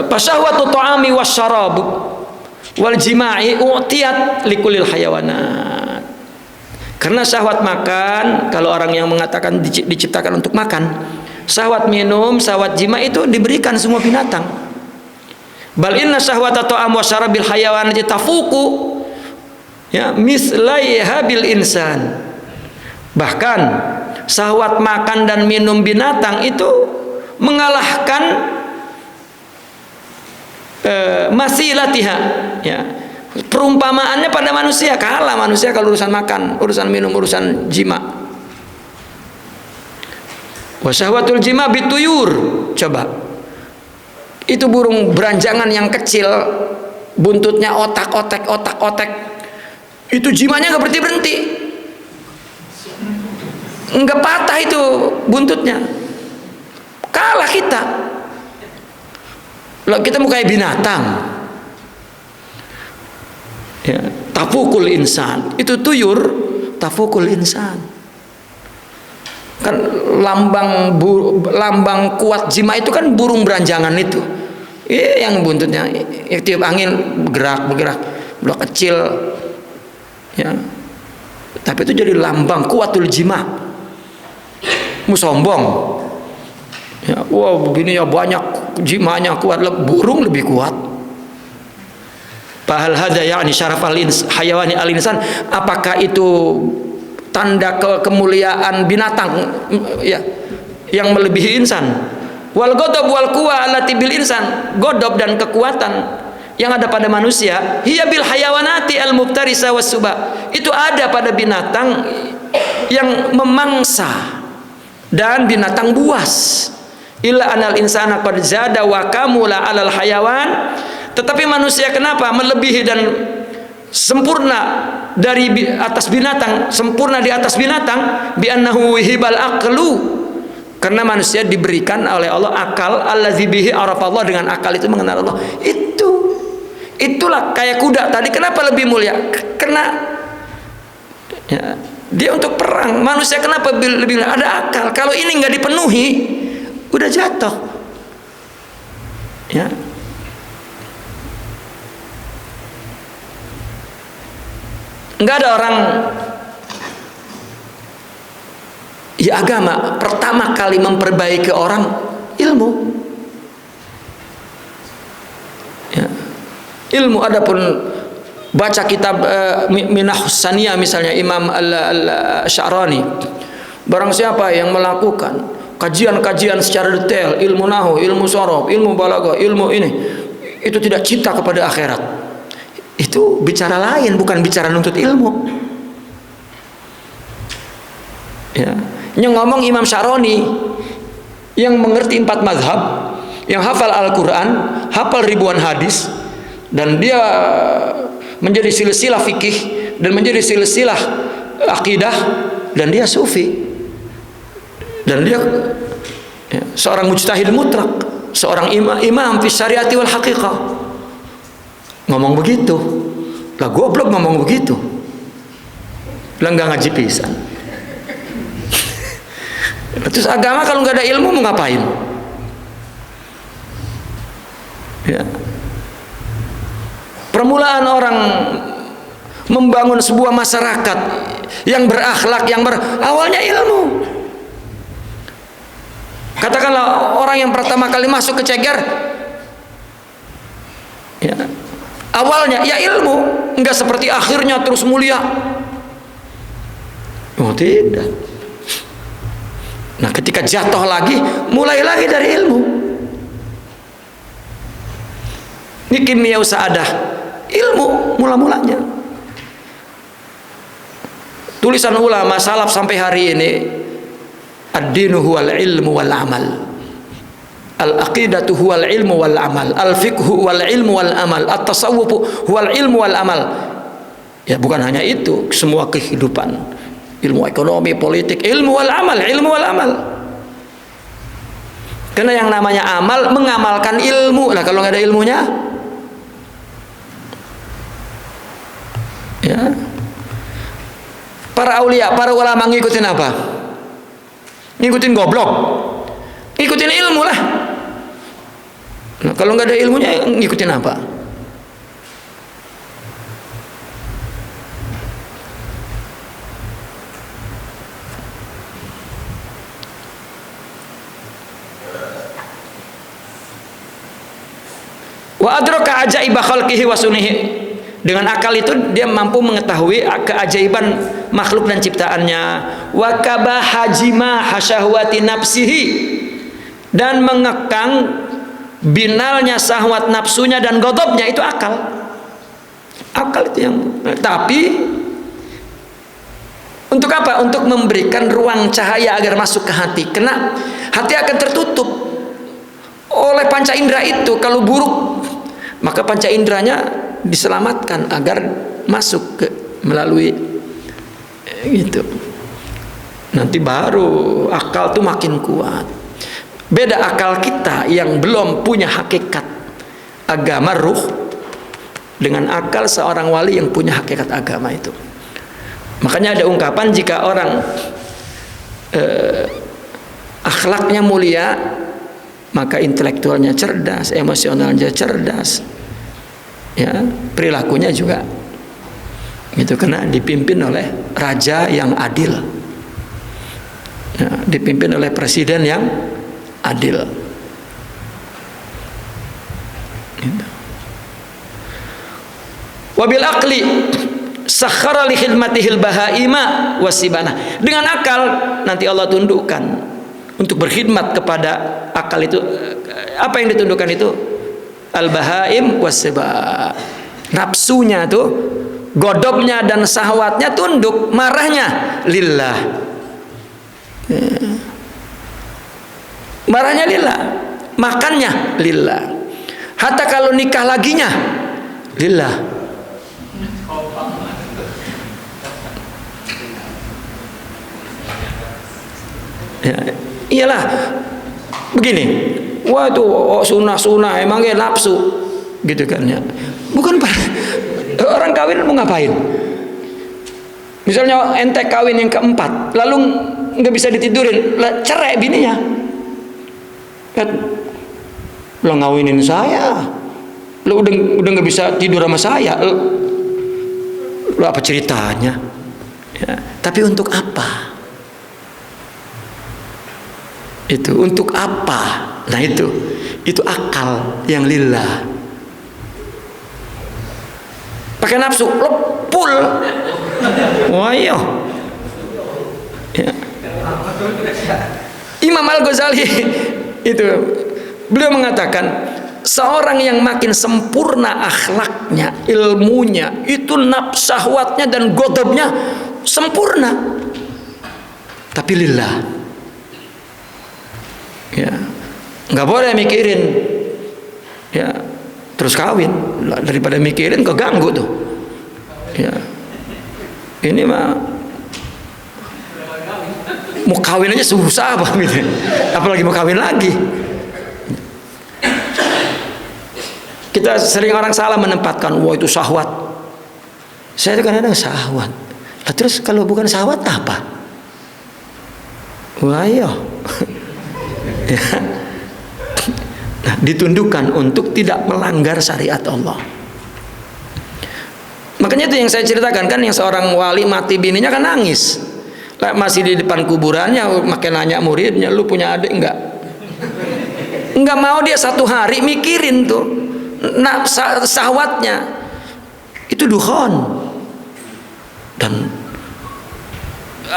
Fasyahwatu ta'ami wasyarab wal jima'i u'tiyat likulil hayawanat. Karena syahwat makan, kalau orang yang mengatakan diciptakan untuk makan, syahwat minum, syahwat jima itu diberikan semua binatang. Bal inna syahwata ta'am wasyarabil hayawanati tafuku ya mislaiha bil insan. Bahkan syahwat makan dan minum binatang itu mengalahkan masilatiha, ya, perumpamaannya pada manusia. Kalah manusia kalau urusan makan, urusan minum, urusan jima. Wa syahwatul jima bituyur. Coba, itu burung beranjangan yang kecil, buntutnya otak-otek, itu jimanya nggak berhenti, nggak patah itu buntutnya. Kalah kita. Loh, kita mau kayak binatang. Ya, tafukul insan. Itu tuyur, tafukul insan. Kan lambang kuat jima itu kan burung beranjangan itu. Yang buntutnya tiup angin bergerak, udah kecil. Ya. Tapi itu jadi lambang kuatul jima. Mu sombong. Ya, wow, begini ya banyak jimanya kuat, burung lebih kuat. Fahal hada ya'ni syaraf hayawani al-insan, apakah itu tanda kemuliaan binatang ya yang melebihi insan? Wal ghadab wal quwa allati bil insan, ghadab dan kekuatan yang ada pada manusia, hiya bil hayawanati al muftarisa was suba, itu ada pada binatang yang memangsa dan binatang buas. Illa anal insana qad zada wa kamula alal hayawan. Tetapi manusia kenapa melebihi dan sempurna dari atas binatang, sempurna di atas binatang? Bi annahu hibal aqlu, karena manusia diberikan oleh Allah akal, allazi bihi arafallah, dengan akal itu mengenal Allah. Itulah kayak kuda tadi, kenapa lebih mulia? Karena Ya, dia untuk perang. Manusia kenapa lebih ada akal? Kalau ini nggak dipenuhi, udah jatuh. Ya. Nggak ada orang ya agama pertama kali memperbaiki orang ilmu. Ya. Ilmu. Adapun baca kitab Minah Saniyah misalnya Imam Al-Sya'rani, barang siapa yang melakukan kajian-kajian secara detail ilmu nahwu, ilmu sorof, ilmu balaghah, ilmu ini, itu tidak cinta kepada akhirat, itu bicara lain, bukan bicara nuntut ilmu. Ya. Yang ngomong Imam Sya'rani yang mengerti 4 mazhab, yang hafal Al-Quran, hafal ribuan hadis, dan dia menjadi silsilah fikih dan menjadi silsilah akidah, dan dia sufi, dan dia ya, seorang mujtahid mutlak, seorang imam fi syariati wal haqiqah, ngomong begitu. Lah goblok ngomong begitu, lah nggak ngaji pisan. Terus agama kalau nggak ada ilmu mau ngapain? Ya. Permulaan orang membangun sebuah masyarakat yang berakhlak, awalnya ilmu. Katakanlah orang yang pertama kali masuk ke Ceger, ya, awalnya ya ilmu, enggak seperti akhirnya terus mulia. Oh tidak. Nah ketika jatuh lagi, mulai lagi dari ilmu. Ini kimia sa'adah, ilmu mula-mulanya. Tulisan ulama salaf sampai hari ini, ad-dinu huwal ilmu wal amal, al-aqidatu huwal ilmu wal amal, al-fiqhu wal ilmu wal amal, at-tasawwufu huwal ilmu wal amal. Ya bukan hanya itu, semua kehidupan, ilmu ekonomi, politik, ilmu wal amal, ilmu wal amal. Karena yang namanya amal mengamalkan ilmu. Lah kalau nggak ada ilmunya, ya. Para aulia, para ulama ngikutin apa? Ngikutin goblok, ngikutin ilmu lah. Nah, kalau nggak ada ilmunya ngikutin apa? Wa adraka ajaiba khalqihi wa sunihi. Dengan akal itu dia mampu mengetahui keajaiban makhluk dan ciptaannya. Wa kabahajima hasyahwati nafsihi, dan mengekang binalnya syahwat nafsunya dan ghadabnya, itu akal. Akal itu yang, tapi untuk apa? Untuk memberikan ruang cahaya agar masuk ke hati. Karena hati akan tertutup oleh panca indera itu. Kalau buruk, maka panca inderanya diselamatkan agar masuk ke melalui gitu. Nanti baru akal tuh makin kuat. Beda akal kita yang belum punya hakikat agama ruh dengan akal seorang wali yang punya hakikat agama itu. Makanya ada ungkapan, jika orang akhlaknya mulia, maka intelektualnya cerdas, emosionalnya cerdas, ya, perilakunya juga gitu, karena dipimpin oleh raja yang adil, ya, dipimpin oleh presiden yang adil gitu. Wabil akli sakhara li khidmatihil bahaima wasibana. Dengan akal nanti Allah tundukkan untuk berkhidmat kepada akal itu. Apa yang ditundukkan itu? Al-bahaim wasibah. Nafsunya tuh, godobnya dan syahwatnya tunduk, marahnya lillah. Marahnya lillah, makannya lillah. Hatta kalau nikah laginya lillah. Ya, iyalah begini. Wah itu sunah emangnya nafsu gitu kan ya. Bukan, orang kawin mau ngapain? Misalnya ente kawin yang keempat, lalu nggak bisa ditidurin, cerai bininya. Kan, lo ngawinin saya, lo udah nggak bisa tidur sama saya, lo apa ceritanya? Ya, tapi untuk apa? Itu untuk apa? Nah itu akal yang lillah. Pakai nafsu, lo pul. Wah iya. Ya. Imam Al-Ghazali itu beliau mengatakan seorang yang makin sempurna akhlaknya, ilmunya, itu syahwatnya dan godobnya sempurna. Tapi lillah. Ya. Nggak boleh mikirin. Ya. Terus kawin, daripada mikirin keganggu tuh. Ya. Ini mah mau kawin aja susah apa gitu. Apalagi mau kawin lagi. Kita sering orang salah menempatkan, wah itu syahwat. Saya itu kadang-kadang syahwat. Nah, terus kalau bukan syahwat apa? Wah iya. Ya. Nah, ditundukkan untuk tidak melanggar syariat Allah. Makanya itu yang saya ceritakan kan, yang seorang wali mati bininya kan nangis. Masih di depan kuburannya makin nanya muridnya, lu punya adik enggak? Enggak mau dia satu hari mikirin tuh. Nah, syahwatnya itu dukhon. Dan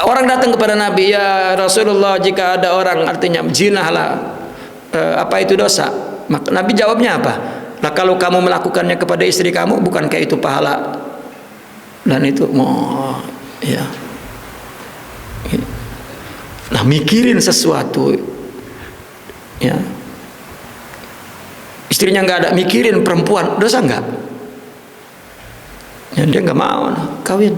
orang datang kepada Nabi, ya Rasulullah, jika ada orang artinya jinahlah, apa itu dosa? Maka Nabi jawabnya apa? Nah, kalau kamu melakukannya kepada istri kamu, bukankah itu pahala? Dan itu mau ya. Nah, mikirin sesuatu ya. Istrinya nggak ada, mikirin perempuan, dosa nggak? Ya, dia nggak mau kawin.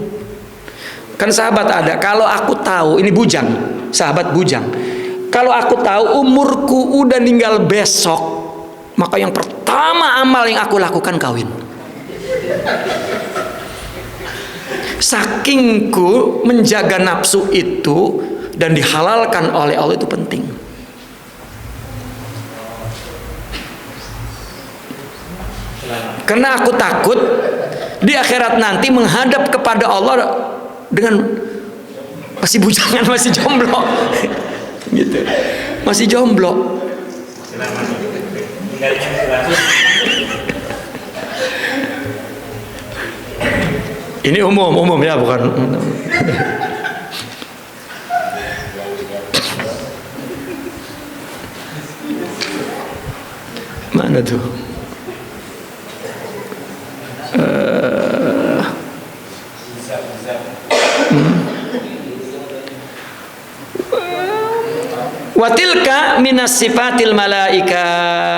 Kan sahabat ada, kalau aku tahu, ini bujang, sahabat bujang, kalau aku tahu umurku udah tinggal besok, maka yang pertama amal yang aku lakukan kawin. Sakingku menjaga nafsu itu dan dihalalkan oleh Allah itu penting. Karena aku takut di akhirat nanti menghadap kepada Allah dengan masih bujangan, masih jomblo. Gitu. Masih jomblo. Ini umum ya, bukan. Mana tuh? Watilka minas sifatil malaika.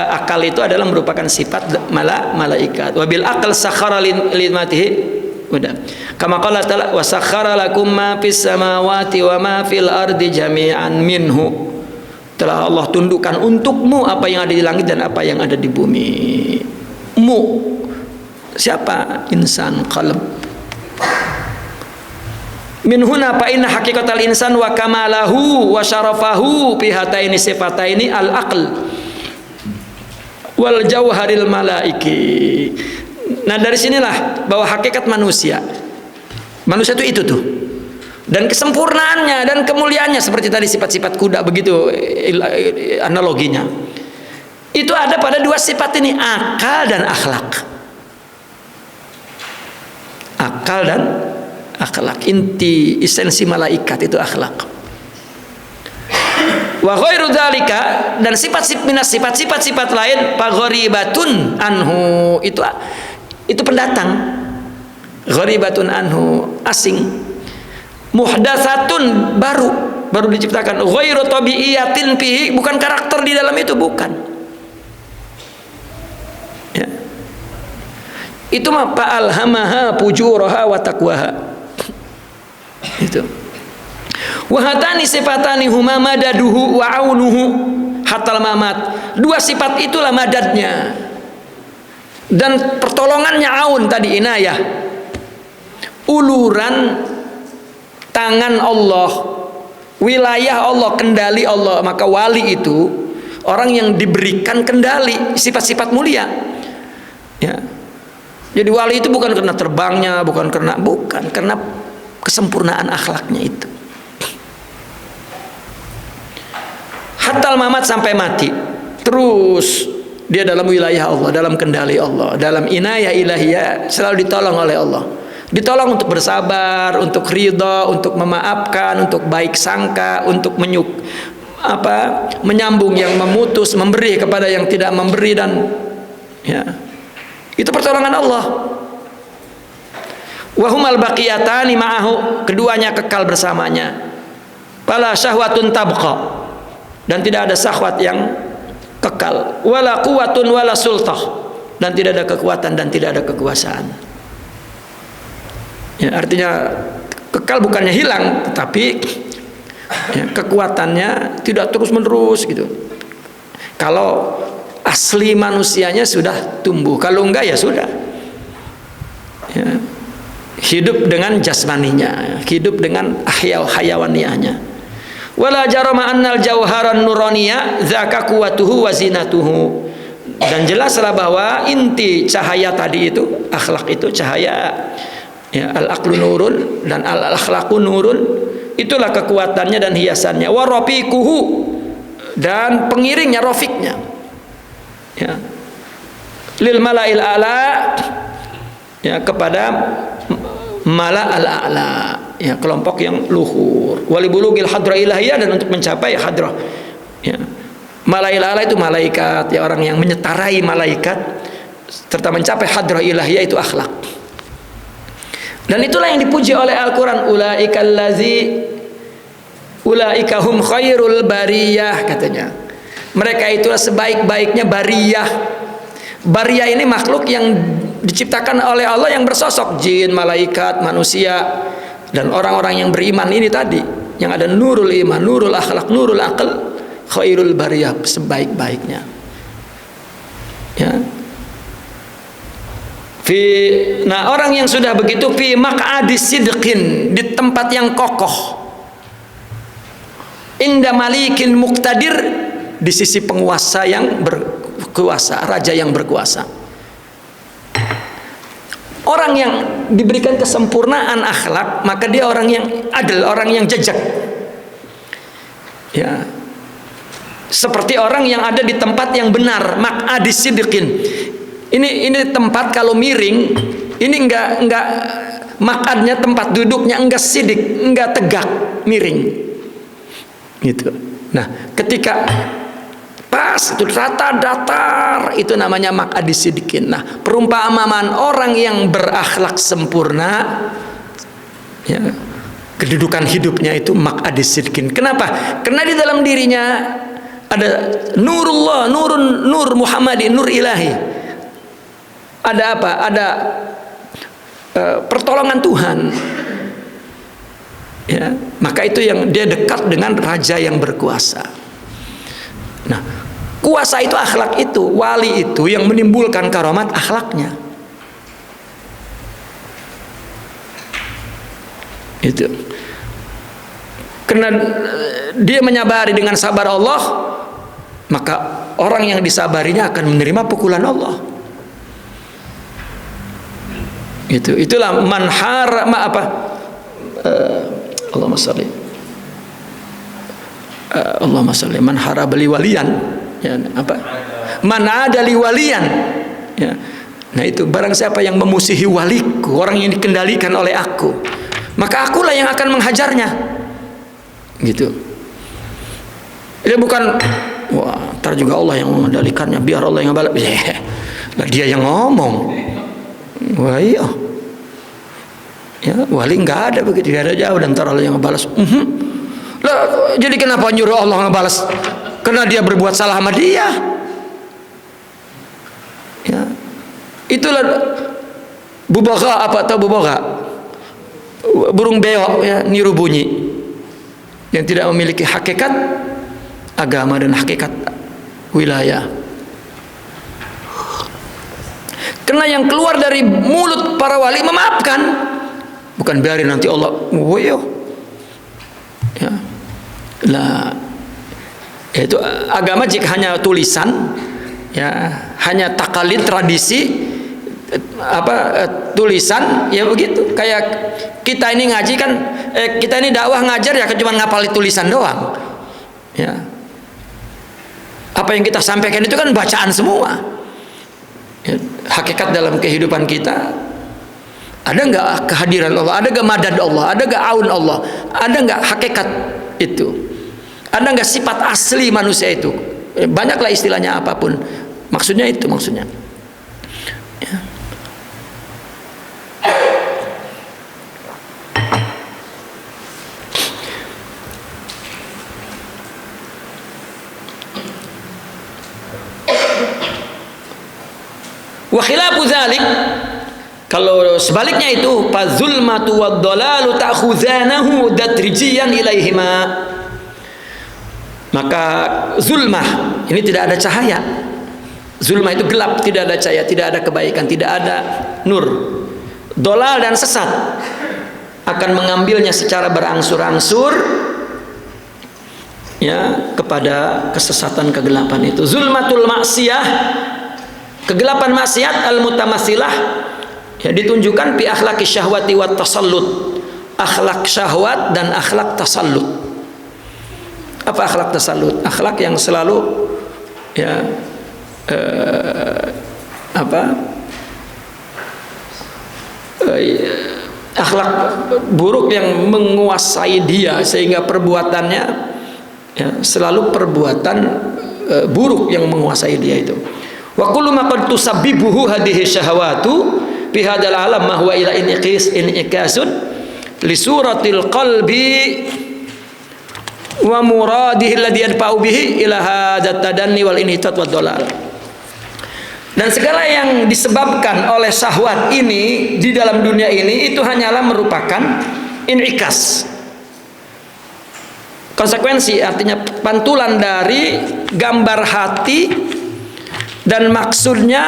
Akal itu adalah merupakan sifat malaikat. Wabil akal sakhara limatihi. Udah. Kama qala ta'ala wa sakhara lakum ma fis samawati wa ma fil ardi jami'an minhu. Telah Allah tundukkan untukmu apa yang ada di langit dan apa yang ada di bumi. Siapa? Insan, qalb. Min huna fa inna haqiqatal insan wa kamalahu wa syarafahu fi hataini sifataini al aql wal jauharil malaiki. Nah, dari sinilah bahwa hakikat manusia itu tuh, dan kesempurnaannya dan kemuliaannya seperti tadi sifat-sifat kuda begitu analoginya. Itu ada pada dua sifat ini, akal dan akhlak. Akal dan akhlak, inti esensi malaikat itu akhlak. Wa ghairu dzalika, dan sifat-sifat lain fagharibatun anhu, itu pendatang. Gharibatun anhu, asing. Muhdatsatun, baru diciptakan. Ghairu tabi'iyatin fihi, bukan karakter di dalam itu, bukan. Ya. Itu mah fa'alhamaha fujuraha wa taqwaha. Itu. Wa hatani sifatani huma madaduhu wa aunuhu hatal mamat. Dua sifat itulah madadnya. Dan pertolongannya aun tadi inayah. Uluran tangan Allah, wilayah Allah, kendali Allah. Maka wali itu orang yang diberikan kendali sifat-sifat mulia. Ya. Jadi wali itu bukan karena terbangnya, bukan karena kesempurnaan akhlaknya itu. Hatta mamat, sampai mati, terus dia dalam wilayah Allah, dalam kendali Allah, dalam inayah ilahiyah, selalu ditolong oleh Allah. Ditolong untuk bersabar, untuk ridha, untuk memaafkan, untuk baik sangka, untuk menyambung yang memutus, memberi kepada yang tidak memberi, dan ya, itu pertolongan Allah. Wahumal baqiyatani ma'ahu, keduanya kekal bersamanya. Fala syahwatun tabqa, dan tidak ada syahwat yang kekal. Wala quwwatun wala sultah, dan tidak ada kekuatan dan tidak ada kekuasaan. Ya, artinya kekal bukannya hilang, tetapi ya, kekuatannya tidak terus menerus gitu. Kalau asli manusianya sudah tumbuh, kalau enggak ya sudah. Ya, hidup dengan jasmaninya, hidup dengan hayawaniahnya. Wala jarama annal jauharan nuraniyah dzaka quwwatuhu wa zinatuhu, dan jelaslah bahwa inti cahaya tadi itu, akhlak itu cahaya, ya, al aqlu nurun dan al akhlaqu nurun, itulah kekuatannya dan hiasannya. Wa rafiquhu, dan pengiringnya, rafiqnya, ya, lil malail ala, ya, kepada mala al a'la, ya, kelompok yang luhur. Walibulugil hadra ilahiyah, dan untuk mencapai hadrah, ya. Malail a'la itu malaikat, ya, orang yang menyetarai malaikat serta mencapai hadrah ilahiyah itu akhlak. Dan itulah yang dipuji oleh Al-Quran. Ulaika hum khairul bariyah, katanya. Mereka itulah sebaik-baiknya bariyah. Bariyah ini makhluk yang diciptakan oleh Allah, yang bersosok jin, malaikat, manusia, dan orang-orang yang beriman ini tadi, yang ada nurul iman, nurul akhlak, nurul aql, khairul bariyah, sebaik-baiknya. Ya. Nah, orang yang sudah begitu fi maq'adi sidqin, di tempat yang kokoh, inda malikin muqtadir, di sisi penguasa yang berkuasa, raja yang berkuasa. Orang yang diberikan kesempurnaan akhlak, maka dia orang yang adil, orang yang jejak. Ya. Seperti orang yang ada di tempat yang benar, maq'adi sidqin. Ini tempat kalau miring, ini enggak makadnya, tempat duduknya enggak sidik, enggak tegak, miring. Gitu. Nah, ketika pas itu rata datar, itu namanya maq'adi sidikin. Nah, perumpamaan orang yang berakhlak sempurna, ya, kedudukan hidupnya itu maq'adi sidikin. Kenapa? Karena di dalam dirinya ada nurullah, nur Muhammadi, nur ilahi. Ada apa? Ada pertolongan Tuhan. Ya, maka itu yang dia dekat dengan raja yang berkuasa. Nah, kuasa itu akhlak itu, wali itu yang menimbulkan karamat akhlaknya. Itu. Karena dia menyabari dengan sabar Allah, maka orang yang disabarinya akan menerima pukulan Allah. Itulah manhar Allahumma sholli man harabali waliyan, ya, apa, man adali waliyan, ya. Nah, itu barang siapa yang memusuhi waliku, orang yang dikendalikan oleh aku, maka akulah yang akan menghajarnya. Gitu. Dia bukan, wah, ntar juga Allah yang mengendalikannya, biar Allah yang balas. Lah, dia yang ngomong. Wah, iya. Ya, wali nggak ada begitu, dia ada jauh, dan ntar Allah yang ngebalas. Lah, jadi kenapa nyuruh Allah ngebalas? Karena dia berbuat salah sama dia. Ya, itulah bubaga, apa tahu bubaga? Burung beo, ya, niru bunyi, yang tidak memiliki hakikat agama dan hakikat wilayah. Karena yang keluar dari mulut para wali memaafkan, bukan biarin nanti Allah, woyo, Ya. Lah, itu agama jika hanya tulisan, ya, hanya takalid tradisi, tulisan, ya begitu. Kayak kita ini ngaji kan, kita ini dakwah ngajar ya cuma ngapalin tulisan doang. Ya. Apa yang kita sampaikan itu kan bacaan semua. Ya, hakikat dalam kehidupan kita, ada nggak kehadiran Allah, ada nggak madad Allah, ada nggak aun Allah, ada nggak hakikat itu, ada nggak sifat asli manusia itu. Banyaklah istilahnya apapun, maksudnya itu maksudnya. Ya. Wa khilafu dzalik, kalau sebaliknya itu, fa zulmatu wad dhalalu ta'khuzanahu dadrijiyan ilaihima. Maka zulmah ini tidak ada cahaya. Zulmah itu gelap, tidak ada cahaya, tidak ada kebaikan, tidak ada nur. Dhalal dan sesat akan mengambilnya secara berangsur-angsur, ya, kepada kesesatan, kegelapan itu. Zulmatul maksiyah, kegelapan maksiat, al-mutamatsilah, ya, ditunjukkan bi akhlaqi syahwati wat tasallut. Akhlak syahwat dan akhlak tasallut. Apa akhlak tasallut? Akhlak yang selalu, ya, akhlak buruk yang menguasai dia sehingga perbuatannya, ya, selalu perbuatan buruk yang menguasai dia itu. Wa kullu ma qad tusabbibuhu hadhihi syahawatu fi hadzal alam ma huwa ila inqasun li suratil qalbi wa muradihi alladhi yadfa'u bihi ila hadzat tadanni wal inhitat wad dhalal. Dan segala yang disebabkan oleh syahwat ini di dalam dunia ini itu hanyalah merupakan in'ikas, konsekuensi, artinya pantulan dari gambar hati dan maksudnya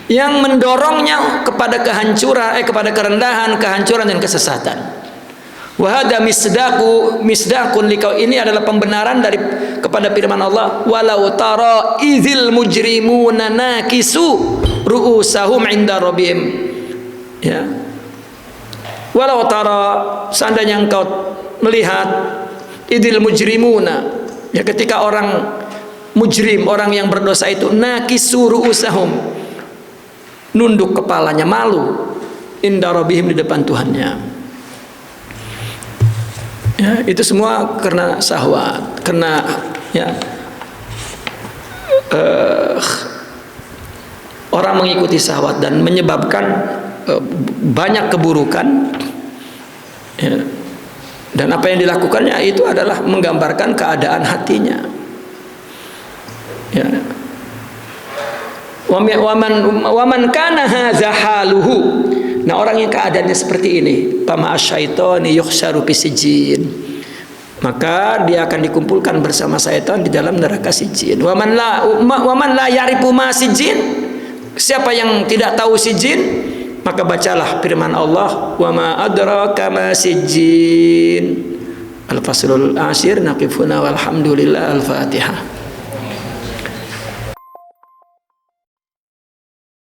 yang mendorongnya kepada kehancuran, kepada kerendahan, kehancuran dan kesesatan. Wa hadza misdaqun liqau, ini adalah pembenaran dari kepada firman Allah, walau tara idzil mujrimuna nakisu ru'usahum 'inda rabbihim. Ya. Walau tara, seandainya engkau melihat idzil mujrimuna, ya, ketika orang mujrim, orang yang berdosa itu, nakisu ru'usahum, nunduk kepalanya, malu, inda rabbihim, di depan Tuhannya. Ya, itu semua karena syahwat, karena, ya, orang mengikuti syahwat dan menyebabkan banyak keburukan, ya. Dan apa yang dilakukannya itu adalah menggambarkan keadaan hatinya. Ya. Waman kana hadza haluhu. Nah, orang yang keadaannya seperti ini, pama asyaitoni yuhsyaru fisijin, maka dia akan dikumpulkan bersama syaitan di dalam neraka sijin. Waman la ya'rifu ma sijin, siapa yang tidak tahu sijin, maka bacalah firman Allah, wa ma adraka ma sijin. Al-faslul asyir, naqifuna walhamdulillah. Al-Fatihah.